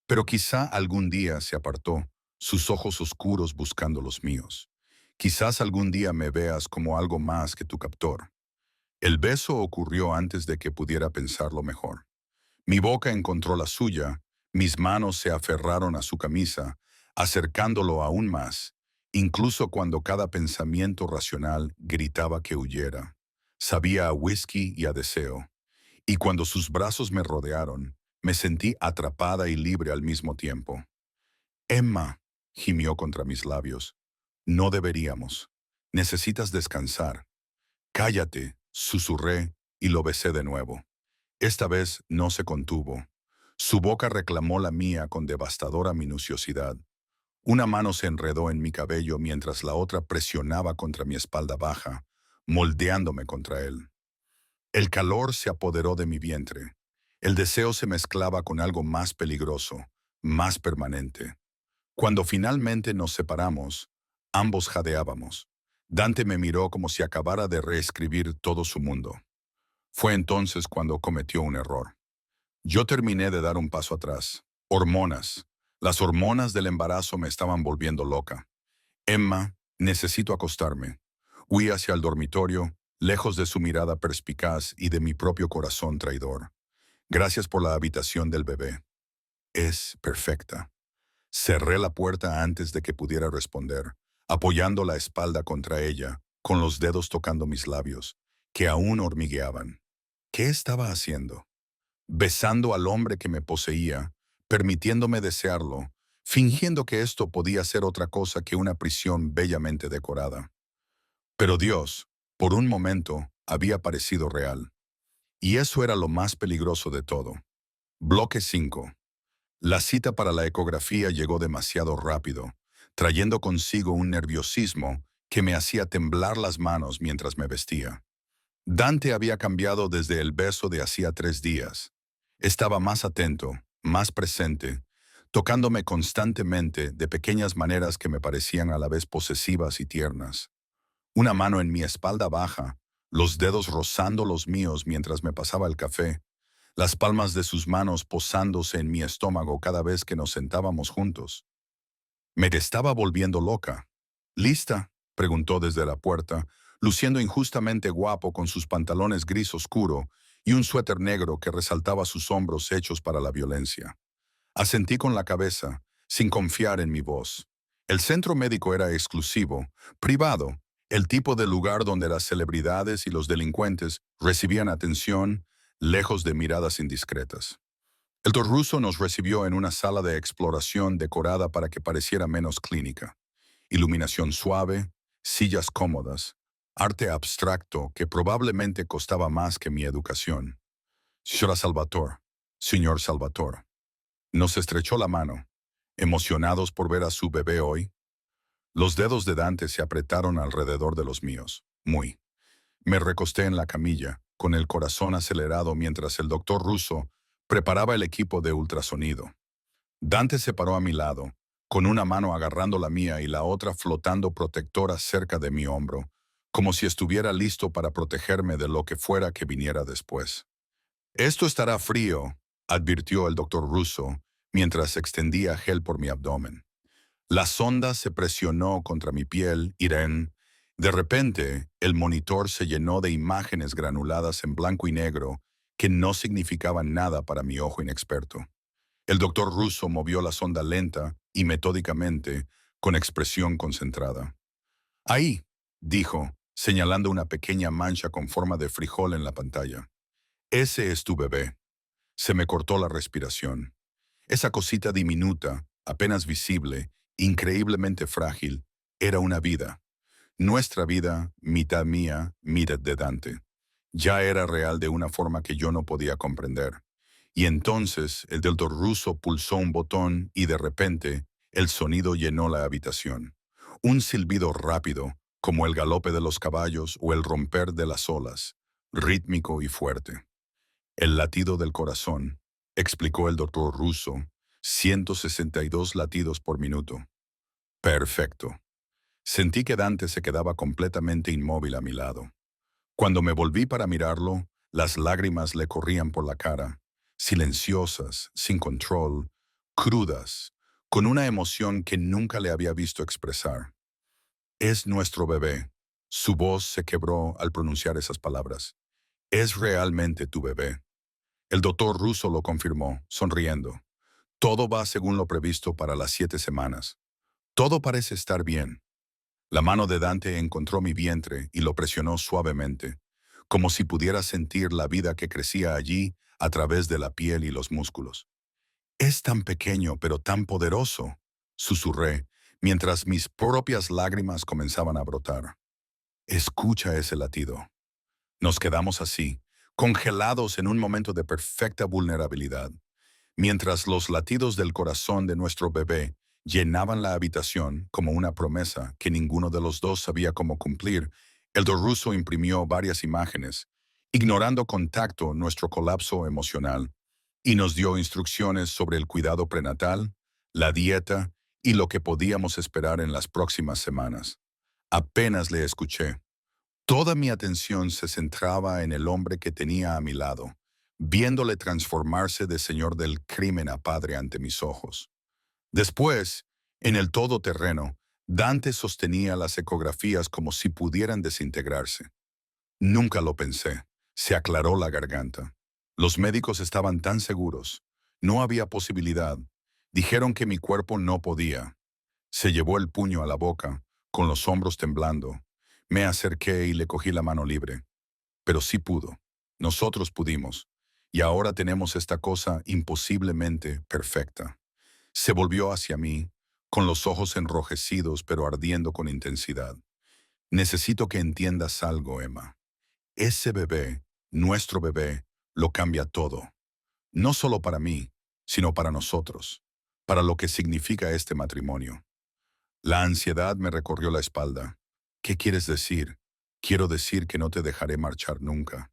Pero quizá algún día se apartó, sus ojos oscuros buscando los míos. Quizás algún día me veas como algo más que tu captor. El beso ocurrió antes de que pudiera pensarlo mejor. Mi boca encontró la suya, mis manos se aferraron a su camisa, acercándolo aún más, incluso cuando cada pensamiento racional gritaba que huyera. Sabía a whisky y a deseo, y cuando sus brazos me rodearon, me sentí atrapada y libre al mismo tiempo. Emma, gimió contra mis labios, no deberíamos. Necesitas descansar. Cállate, susurré y lo besé de nuevo. Esta vez no se contuvo. Su boca reclamó la mía con devastadora minuciosidad. Una mano se enredó en mi cabello mientras la otra presionaba contra mi espalda baja, moldeándome contra él. El calor se apoderó de mi vientre. El deseo se mezclaba con algo más peligroso, más permanente. Cuando finalmente nos separamos, ambos jadeábamos. Dante me miró como si acabara de reescribir todo su mundo. Fue entonces cuando cometió un error. Yo terminé de dar un paso atrás. Hormonas. Las hormonas del embarazo me estaban volviendo loca. Emma, necesito acostarme. Huí hacia el dormitorio, lejos de su mirada perspicaz y de mi propio corazón traidor. Gracias por la habitación del bebé. Es perfecta. Cerré la puerta antes de que pudiera responder, apoyando la espalda contra ella, con los dedos tocando mis labios, que aún hormigueaban. ¿Qué estaba haciendo? Besando al hombre que me poseía, permitiéndome desearlo, fingiendo que esto podía ser otra cosa que una prisión bellamente decorada. Pero Dios, por un momento, había parecido real. Y eso era lo más peligroso de todo. Bloque 5. La cita para la ecografía llegó demasiado rápido, trayendo consigo un nerviosismo que me hacía temblar las manos mientras me vestía. Dante había cambiado desde el beso de hacía 3 días. Estaba más atento, más presente, tocándome constantemente de pequeñas maneras que me parecían a la vez posesivas y tiernas. Una mano en mi espalda baja, los dedos rozando los míos mientras me pasaba el café, las palmas de sus manos posándose en mi estómago cada vez que nos sentábamos juntos. Me estaba volviendo loca. ¿Lista?, preguntó desde la puerta, luciendo injustamente guapo con sus pantalones gris oscuro y un suéter negro que resaltaba sus hombros hechos para la violencia. Asentí con la cabeza, sin confiar en mi voz. El centro médico era exclusivo, privado, el tipo de lugar donde las celebridades y los delincuentes recibían atención, lejos de miradas indiscretas. El doctor ruso nos recibió en una sala de exploración decorada para que pareciera menos clínica. Iluminación suave, sillas cómodas, arte abstracto que probablemente costaba más que mi educación. Señora Salvatore, señor Salvatore. Nos estrechó la mano, emocionados por ver a su bebé hoy. Los dedos de Dante se apretaron alrededor de los míos, muy. Me recosté en la camilla, con el corazón acelerado mientras el doctor ruso preparaba el equipo de ultrasonido. Dante se paró a mi lado, con una mano agarrando la mía y la otra flotando protectora cerca de mi hombro, como si estuviera listo para protegerme de lo que fuera que viniera después. Esto estará frío, advirtió el doctor ruso, mientras extendía gel por mi abdomen. La sonda se presionó contra mi piel, Irene. De repente, el monitor se llenó de imágenes granuladas en blanco y negro que no significaban nada para mi ojo inexperto. El doctor ruso movió la sonda lenta y metódicamente, con expresión concentrada. Ahí, dijo, señalando una pequeña mancha con forma de frijol en la pantalla. Ese es tu bebé. Se me cortó la respiración. Esa cosita diminuta, apenas visible, increíblemente frágil, era una vida. Nuestra vida, mitad mía, mitad de Dante. Ya era real de una forma que yo no podía comprender. Y entonces el doctor ruso pulsó un botón y de repente el sonido llenó la habitación. Un silbido rápido, como el galope de los caballos o el romper de las olas, rítmico y fuerte. El latido del corazón, explicó el doctor ruso, 162 latidos por minuto. Perfecto. Sentí que Dante se quedaba completamente inmóvil a mi lado. Cuando me volví para mirarlo, Las lágrimas le corrían por la cara, silenciosas, sin control, crudas, con una emoción que nunca le había visto expresar. Es nuestro bebé. Su voz se quebró al pronunciar esas palabras. Es realmente tu bebé. El doctor ruso lo confirmó, sonriendo. Todo va según lo previsto para las 7 semanas. Todo parece estar bien. La mano de Dante encontró mi vientre y lo presionó suavemente, como si pudiera sentir la vida que crecía allí a través de la piel y los músculos. Es tan pequeño pero tan poderoso, susurré, mientras mis propias lágrimas comenzaban a brotar. Escucha ese latido. Nos quedamos así, congelados en un momento de perfecta vulnerabilidad, mientras los latidos del corazón de nuestro bebé llenaban la habitación como una promesa que ninguno de los dos sabía cómo cumplir. El ruso imprimió varias imágenes, ignorando con tacto nuestro colapso emocional, y nos dio instrucciones sobre el cuidado prenatal, la dieta y lo que podíamos esperar en las próximas semanas. Apenas le escuché. Toda mi atención se centraba en el hombre que tenía a mi lado, viéndole transformarse de señor del crimen a padre ante mis ojos. Después, en el todoterreno, Dante sostenía las ecografías como si pudieran desintegrarse. Nunca lo pensé. Se aclaró la garganta. Los médicos estaban tan seguros. No había posibilidad. Dijeron que mi cuerpo no podía. Se llevó el puño a la boca, con los hombros temblando. Me acerqué y le cogí la mano libre. Pero sí pudo. Nosotros pudimos. Y ahora tenemos esta cosa imposiblemente perfecta. Se volvió hacia mí, con los ojos enrojecidos pero ardiendo con intensidad. Necesito que entiendas algo, Emma. Ese bebé, nuestro bebé, lo cambia todo. No solo para mí, sino para nosotros, para lo que significa este matrimonio. La ansiedad me recorrió la espalda. ¿Qué quieres decir? Quiero decir que no te dejaré marchar nunca.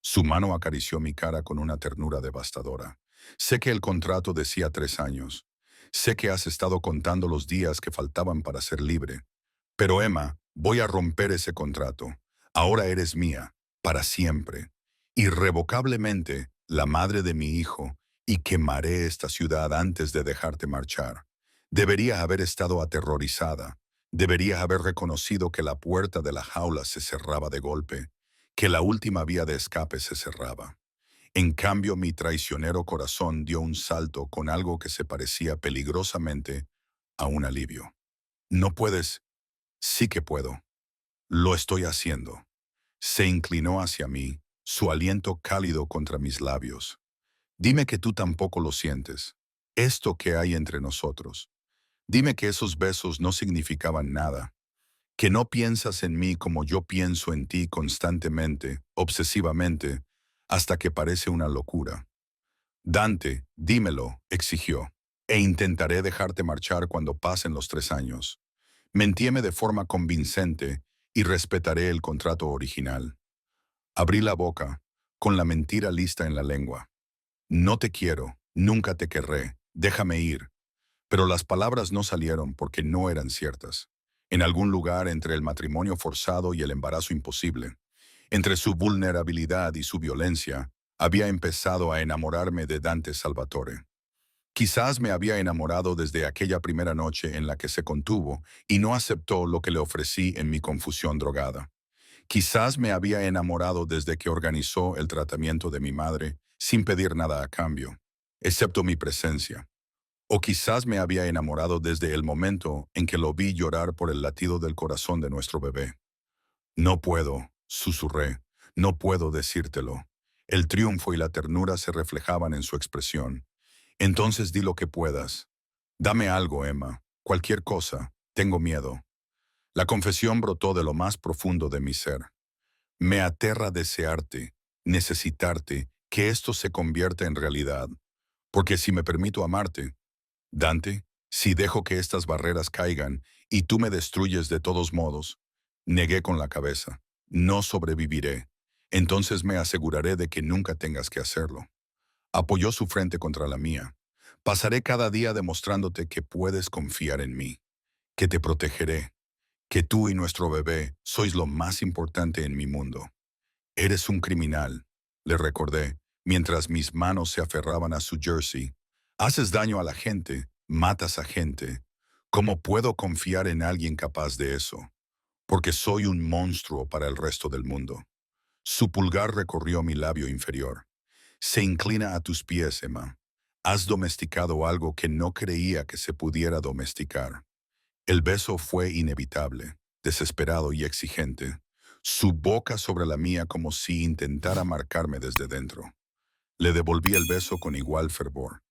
Su mano acarició mi cara con una ternura devastadora. Sé que el contrato decía 3 años. Sé que has estado contando los días que faltaban para ser libre. Pero Emma, voy a romper ese contrato. Ahora eres mía, para siempre. Irrevocablemente, la madre de mi hijo, y quemaré esta ciudad antes de dejarte marchar. Debería haber estado aterrorizada. Debería haber reconocido que la puerta de la jaula se cerraba de golpe, que la última vía de escape se cerraba. En cambio, mi traicionero corazón dio un salto con algo que se parecía peligrosamente a un alivio. No puedes. Sí que puedo. Lo estoy haciendo. Se inclinó hacia mí, su aliento cálido contra mis labios. Dime que tú tampoco lo sientes. Esto que hay entre nosotros. Dime que esos besos no significaban nada. Que no piensas en mí como yo pienso en ti constantemente, obsesivamente, hasta que parece una locura. Dante, dímelo, exigió, e intentaré dejarte marchar cuando pasen los 3 años. Mentíeme de forma convincente y respetaré el contrato original. Abrí la boca, con la mentira lista en la lengua. No te quiero, nunca te querré, déjame ir. Pero las palabras no salieron porque no eran ciertas. En algún lugar entre el matrimonio forzado y el embarazo imposible, entre su vulnerabilidad y su violencia, había empezado a enamorarme de Dante Salvatore. Quizás me había enamorado desde aquella primera noche en la que se contuvo y no aceptó lo que le ofrecí en mi confusión drogada. Quizás me había enamorado desde que organizó el tratamiento de mi madre sin pedir nada a cambio, excepto mi presencia. O quizás me había enamorado desde el momento en que lo vi llorar por el latido del corazón de nuestro bebé. No puedo, susurré, no puedo decírtelo. El triunfo y la ternura se reflejaban en su expresión. Entonces di lo que puedas. Dame algo, Emma, cualquier cosa, tengo miedo. La confesión brotó de lo más profundo de mi ser. Me aterra desearte, necesitarte, que esto se convierta en realidad. Porque si me permito amarte, Dante, si dejo que estas barreras caigan y tú me destruyes de todos modos, negué con la cabeza, no sobreviviré. Entonces me aseguraré de que nunca tengas que hacerlo. Apoyó su frente contra la mía. Pasaré cada día demostrándote que puedes confiar en mí, que te protegeré, que tú y nuestro bebé sois lo más importante en mi mundo. Eres un criminal, le recordé, mientras mis manos se aferraban a su jersey. Haces daño a la gente, matas a gente. ¿Cómo puedo confiar en alguien capaz de eso? Porque soy un monstruo para el resto del mundo. Su pulgar recorrió mi labio inferior. Se inclina a tus pies, Emma. Has domesticado algo que no creía que se pudiera domesticar. El beso fue inevitable, desesperado y exigente. Su boca sobre la mía como si intentara marcarme desde dentro. Le devolví el beso con igual fervor.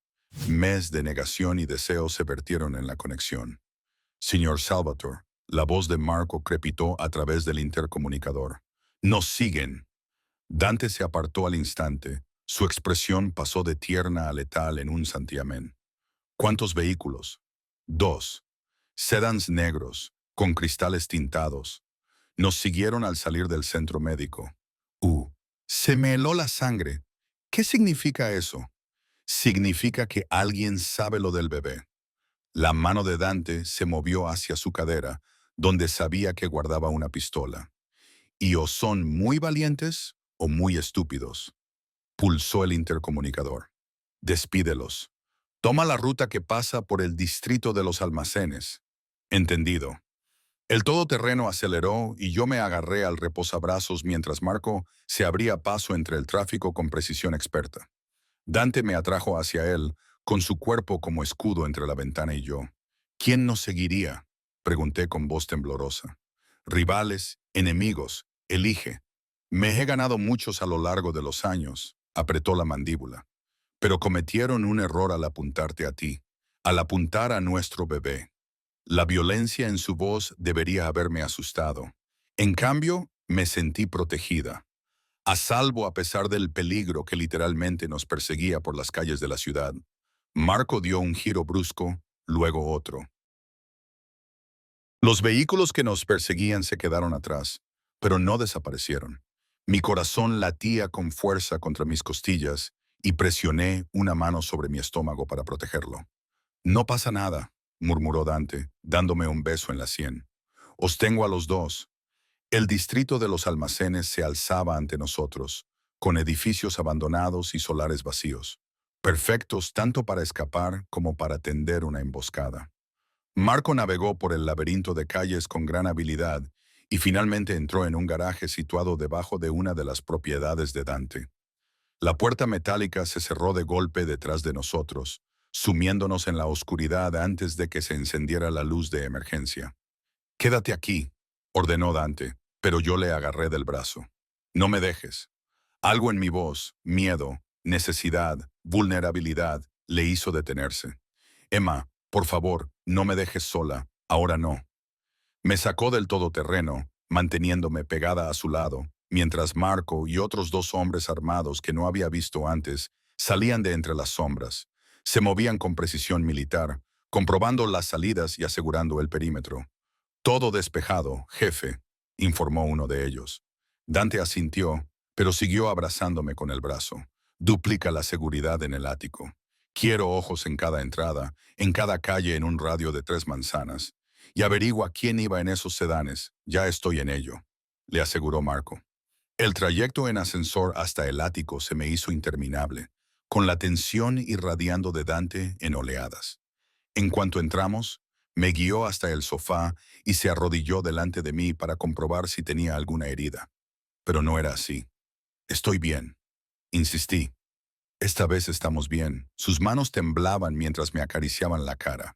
Mes de negación y deseo se vertieron en la conexión. Señor Salvatore, la voz de Marco crepitó a través del intercomunicador. ¡Nos siguen! Dante se apartó al instante. Su expresión pasó de tierna a letal en un santiamén. ¿Cuántos vehículos? 2. Sedans negros, con cristales tintados. Nos siguieron al salir del centro médico. Se me heló la sangre. ¿Qué significa eso? Significa que alguien sabe lo del bebé. La mano de Dante se movió hacia su cadera, donde sabía que guardaba una pistola. Y o son muy valientes o muy estúpidos. Pulsó el intercomunicador. Despídelos. Toma la ruta que pasa por el distrito de los almacenes. Entendido. El todoterreno aceleró y yo me agarré al reposabrazos mientras Marco se abría paso entre el tráfico con precisión experta. Dante me atrajo hacia él, con su cuerpo como escudo entre la ventana y yo. ¿Quién nos seguiría? Pregunté con voz temblorosa. Rivales, enemigos, elige. Me he ganado muchos a lo largo de los años, apretó la mandíbula. Pero cometieron un error al apuntarte a ti, al apuntar a nuestro bebé. La violencia en su voz debería haberme asustado. En cambio, me sentí protegida, a salvo a pesar del peligro que literalmente nos perseguía por las calles de la ciudad. Marco dio un giro brusco, luego otro. Los vehículos que nos perseguían se quedaron atrás, pero no desaparecieron. Mi corazón latía con fuerza contra mis costillas y presioné una mano sobre mi estómago para protegerlo. No pasa nada, murmuró Dante, dándome un beso en la sien. Os tengo a los dos. El distrito de los almacenes se alzaba ante nosotros, con edificios abandonados y solares vacíos, perfectos tanto para escapar como para tender una emboscada. Marco navegó por el laberinto de calles con gran habilidad y finalmente entró en un garaje situado debajo de una de las propiedades de Dante. La puerta metálica se cerró de golpe detrás de nosotros, sumiéndonos en la oscuridad antes de que se encendiera la luz de emergencia. «Quédate aquí», ordenó Dante, pero yo le agarré del brazo. «No me dejes». Algo en mi voz, miedo, necesidad, vulnerabilidad, le hizo detenerse. «Emma, por favor, no me dejes sola, ahora no». Me sacó del todoterreno, manteniéndome pegada a su lado, mientras Marco y otros dos hombres armados que no había visto antes salían de entre las sombras. Se movían con precisión militar, comprobando las salidas y asegurando el perímetro. «Todo despejado, jefe», informó uno de ellos. Dante asintió, pero siguió abrazándome con el brazo. «Duplica la seguridad en el ático. Quiero ojos en cada entrada, en cada calle en un radio de 3 manzanas. Y averigua quién iba en esos sedanes. Ya estoy en ello», le aseguró Marco. El trayecto en ascensor hasta el ático se me hizo interminable, con la tensión irradiando de Dante en oleadas. En cuanto entramos, me guió hasta el sofá y se arrodilló delante de mí para comprobar si tenía alguna herida. Pero no era así. «Estoy bien», insistí. «Esta vez estamos bien». Sus manos temblaban mientras me acariciaban la cara.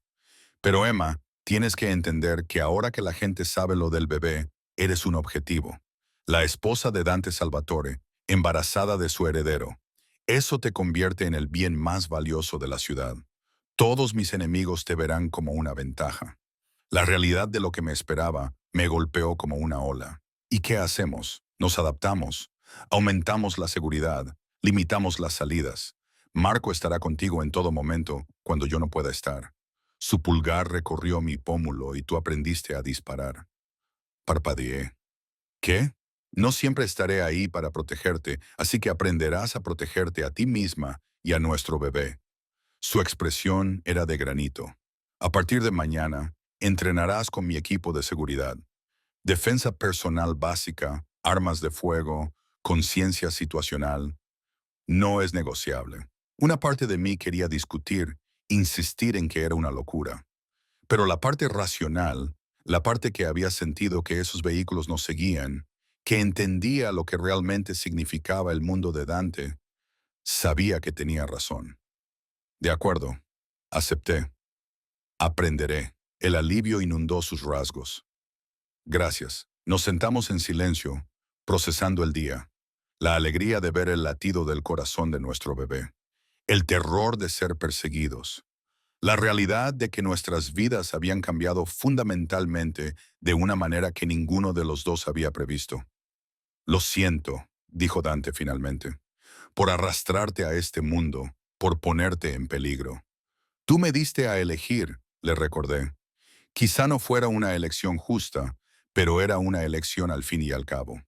«Pero Emma, tienes que entender que ahora que la gente sabe lo del bebé, eres un objetivo. La esposa de Dante Salvatore, embarazada de su heredero. Eso te convierte en el bien más valioso de la ciudad. Todos mis enemigos te verán como una ventaja». La realidad de lo que me esperaba me golpeó como una ola. ¿Y qué hacemos? Nos adaptamos, aumentamos la seguridad, limitamos las salidas. Marco estará contigo en todo momento cuando yo no pueda estar. Su pulgar recorrió mi pómulo y tú aprendiste a disparar. Parpadeé. ¿Qué? No siempre estaré ahí para protegerte, así que aprenderás a protegerte a ti misma y a nuestro bebé. Su expresión era de granito. A partir de mañana, entrenarás con mi equipo de seguridad. Defensa personal básica, armas de fuego, conciencia situacional, No es negociable. Una parte de mí quería discutir, insistir en que era una locura. Pero la parte racional, la parte que había sentido que esos vehículos nos seguían, que entendía lo que realmente significaba el mundo de Dante, sabía que tenía razón. De acuerdo, acepté. Aprenderé. El alivio inundó sus rasgos. Gracias. Nos sentamos en silencio, procesando el día. La alegría de ver el latido del corazón de nuestro bebé. El terror de ser perseguidos. La realidad de que nuestras vidas habían cambiado fundamentalmente de una manera que ninguno de los dos había previsto. Lo siento, dijo Dante finalmente, por arrastrarte a este mundo, por ponerte en peligro. Tú me diste a elegir, le recordé. Quizá no fuera una elección justa, pero era una elección al fin y al cabo.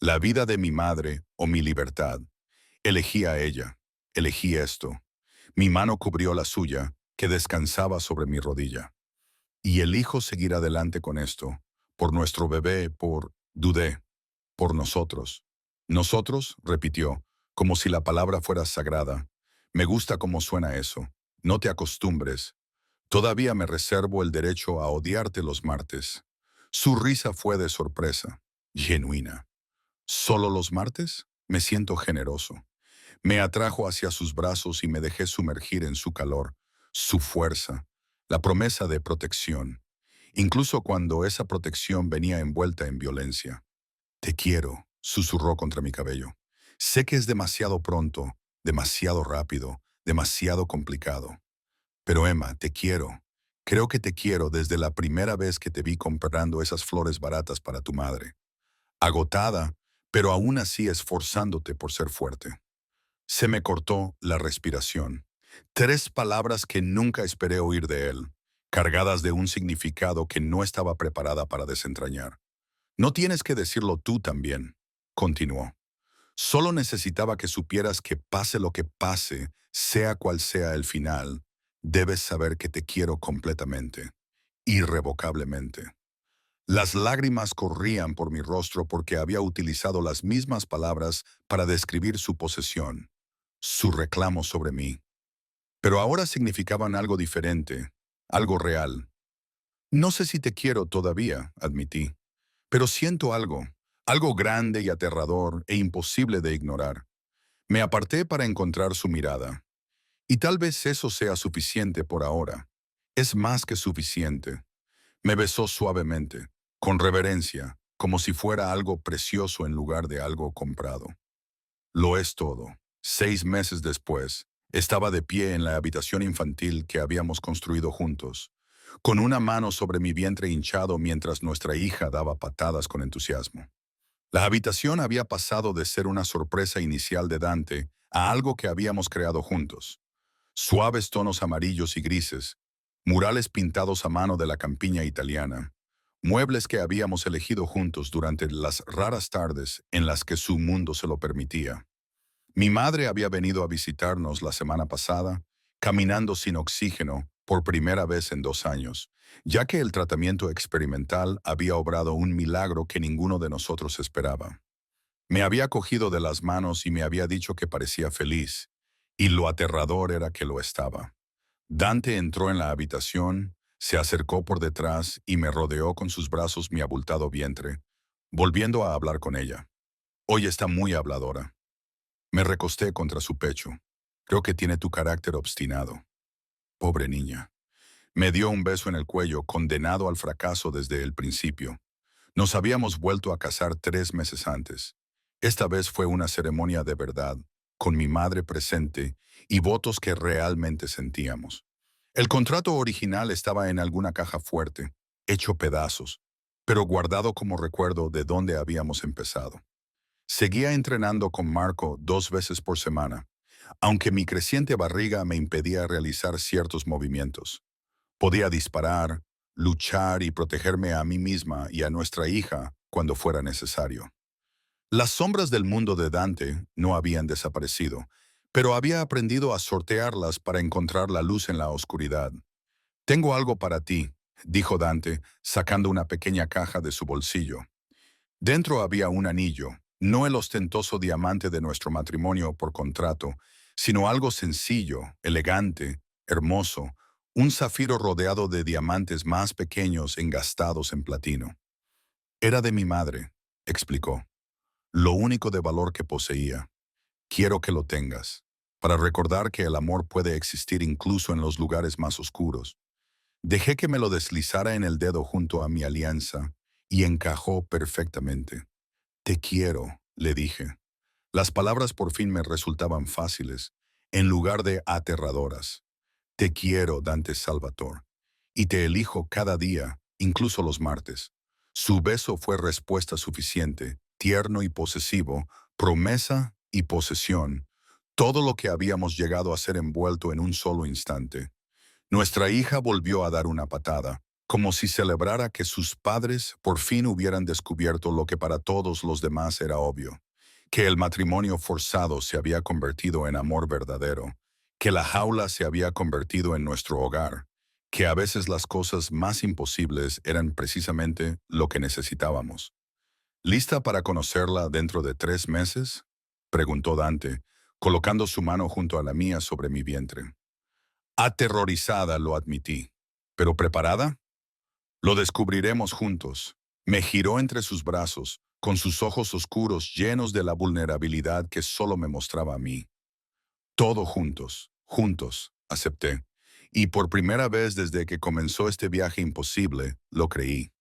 La vida de mi madre o mi libertad. Elegí a ella. Elegí esto. Mi mano cubrió la suya, que descansaba sobre mi rodilla. Y elijo seguir adelante con esto. Por nuestro bebé, dudé, por nosotros. Nosotros, repitió, como si la palabra fuera sagrada. Me gusta cómo suena eso. No te acostumbres. Todavía me reservo el derecho a odiarte los martes. Su risa fue de sorpresa, genuina. ¿Solo los martes? Me siento generoso. Me atrajo hacia sus brazos y me dejé sumergir en su calor, su fuerza, la promesa de protección, incluso cuando esa protección venía envuelta en violencia. Te quiero, susurró contra mi cabello. Sé que es demasiado pronto, demasiado rápido, demasiado complicado. Pero Emma, te quiero. Creo que te quiero desde la primera vez que te vi comprando esas flores baratas para tu madre. Agotada, pero aún así esforzándote por ser fuerte. Se me cortó la respiración. 3 palabras que nunca esperé oír de él, cargadas de un significado que no estaba preparada para desentrañar. No tienes que decirlo tú también, continuó. Solo necesitaba que supieras que pase lo que pase, sea cual sea el final, debes saber que te quiero completamente, irrevocablemente. Las lágrimas corrían por mi rostro porque había utilizado las mismas palabras para describir su posesión, su reclamo sobre mí. Pero ahora significaban algo diferente, algo real. No sé si te quiero todavía, admití, pero siento algo, algo grande y aterrador e imposible de ignorar. Me aparté para encontrar su mirada. Y tal vez eso sea suficiente por ahora. Es más que suficiente. Me besó suavemente, con reverencia, como si fuera algo precioso en lugar de algo comprado. Lo es todo. 6 meses después, estaba de pie en la habitación infantil que habíamos construido juntos, con una mano sobre mi vientre hinchado mientras nuestra hija daba patadas con entusiasmo. La habitación había pasado de ser una sorpresa inicial de Dante a algo que habíamos creado juntos. Suaves tonos amarillos y grises, murales pintados a mano de la campiña italiana, muebles que habíamos elegido juntos durante las raras tardes en las que su mundo se lo permitía. Mi madre había venido a visitarnos la semana pasada, caminando sin oxígeno por primera vez en 2 años, ya que el tratamiento experimental había obrado un milagro que ninguno de nosotros esperaba. Me había cogido de las manos y me había dicho que parecía feliz, y lo aterrador era que lo estaba. Dante entró en la habitación, se acercó por detrás y me rodeó con sus brazos mi abultado vientre, volviendo a hablar con ella. Hoy está muy habladora. Me recosté contra su pecho. Creo que tiene tu carácter obstinado. Pobre niña. Me dio un beso en el cuello, condenado al fracaso desde el principio. Nos habíamos vuelto a casar 3 meses antes. Esta vez fue una ceremonia de verdad, con mi madre presente y votos que realmente sentíamos. El contrato original estaba en alguna caja fuerte, hecho pedazos, pero guardado como recuerdo de dónde habíamos empezado. Seguía entrenando con Marco 2 veces por semana, aunque mi creciente barriga me impedía realizar ciertos movimientos. Podía disparar, luchar y protegerme a mí misma y a nuestra hija cuando fuera necesario. Las sombras del mundo de Dante no habían desaparecido, pero había aprendido a sortearlas para encontrar la luz en la oscuridad. Tengo algo para ti, dijo Dante, sacando una pequeña caja de su bolsillo. Dentro había un anillo, No el ostentoso diamante de nuestro matrimonio por contrato, sino algo sencillo, elegante, hermoso, un zafiro rodeado de diamantes más pequeños engastados en platino. Era de mi madre, explicó. Lo único de valor que poseía. Quiero que lo tengas, para recordar que el amor puede existir incluso en los lugares más oscuros. Dejé que me lo deslizara en el dedo junto a mi alianza y encajó perfectamente. Te quiero, le dije. Las palabras por fin me resultaban fáciles, en lugar de aterradoras. Te quiero, Dante Salvator, y te elijo cada día, incluso los martes. Su beso fue respuesta suficiente, tierno y posesivo, promesa y posesión, todo lo que habíamos llegado a ser envuelto en un solo instante. Nuestra hija volvió a dar una patada, como si celebrara que sus padres por fin hubieran descubierto lo que para todos los demás era obvio, que el matrimonio forzado se había convertido en amor verdadero, que la jaula se había convertido en nuestro hogar, que a veces las cosas más imposibles eran precisamente lo que necesitábamos. ¿Lista para conocerla dentro de 3 meses? Preguntó Dante, colocando su mano junto a la mía sobre mi vientre. Aterrorizada, lo admití. ¿Pero preparada? Lo descubriremos juntos. Me giró entre sus brazos, con sus ojos oscuros llenos de la vulnerabilidad que solo me mostraba a mí. Todo juntos, juntos, acepté. Y por primera vez desde que comenzó este viaje imposible, lo creí.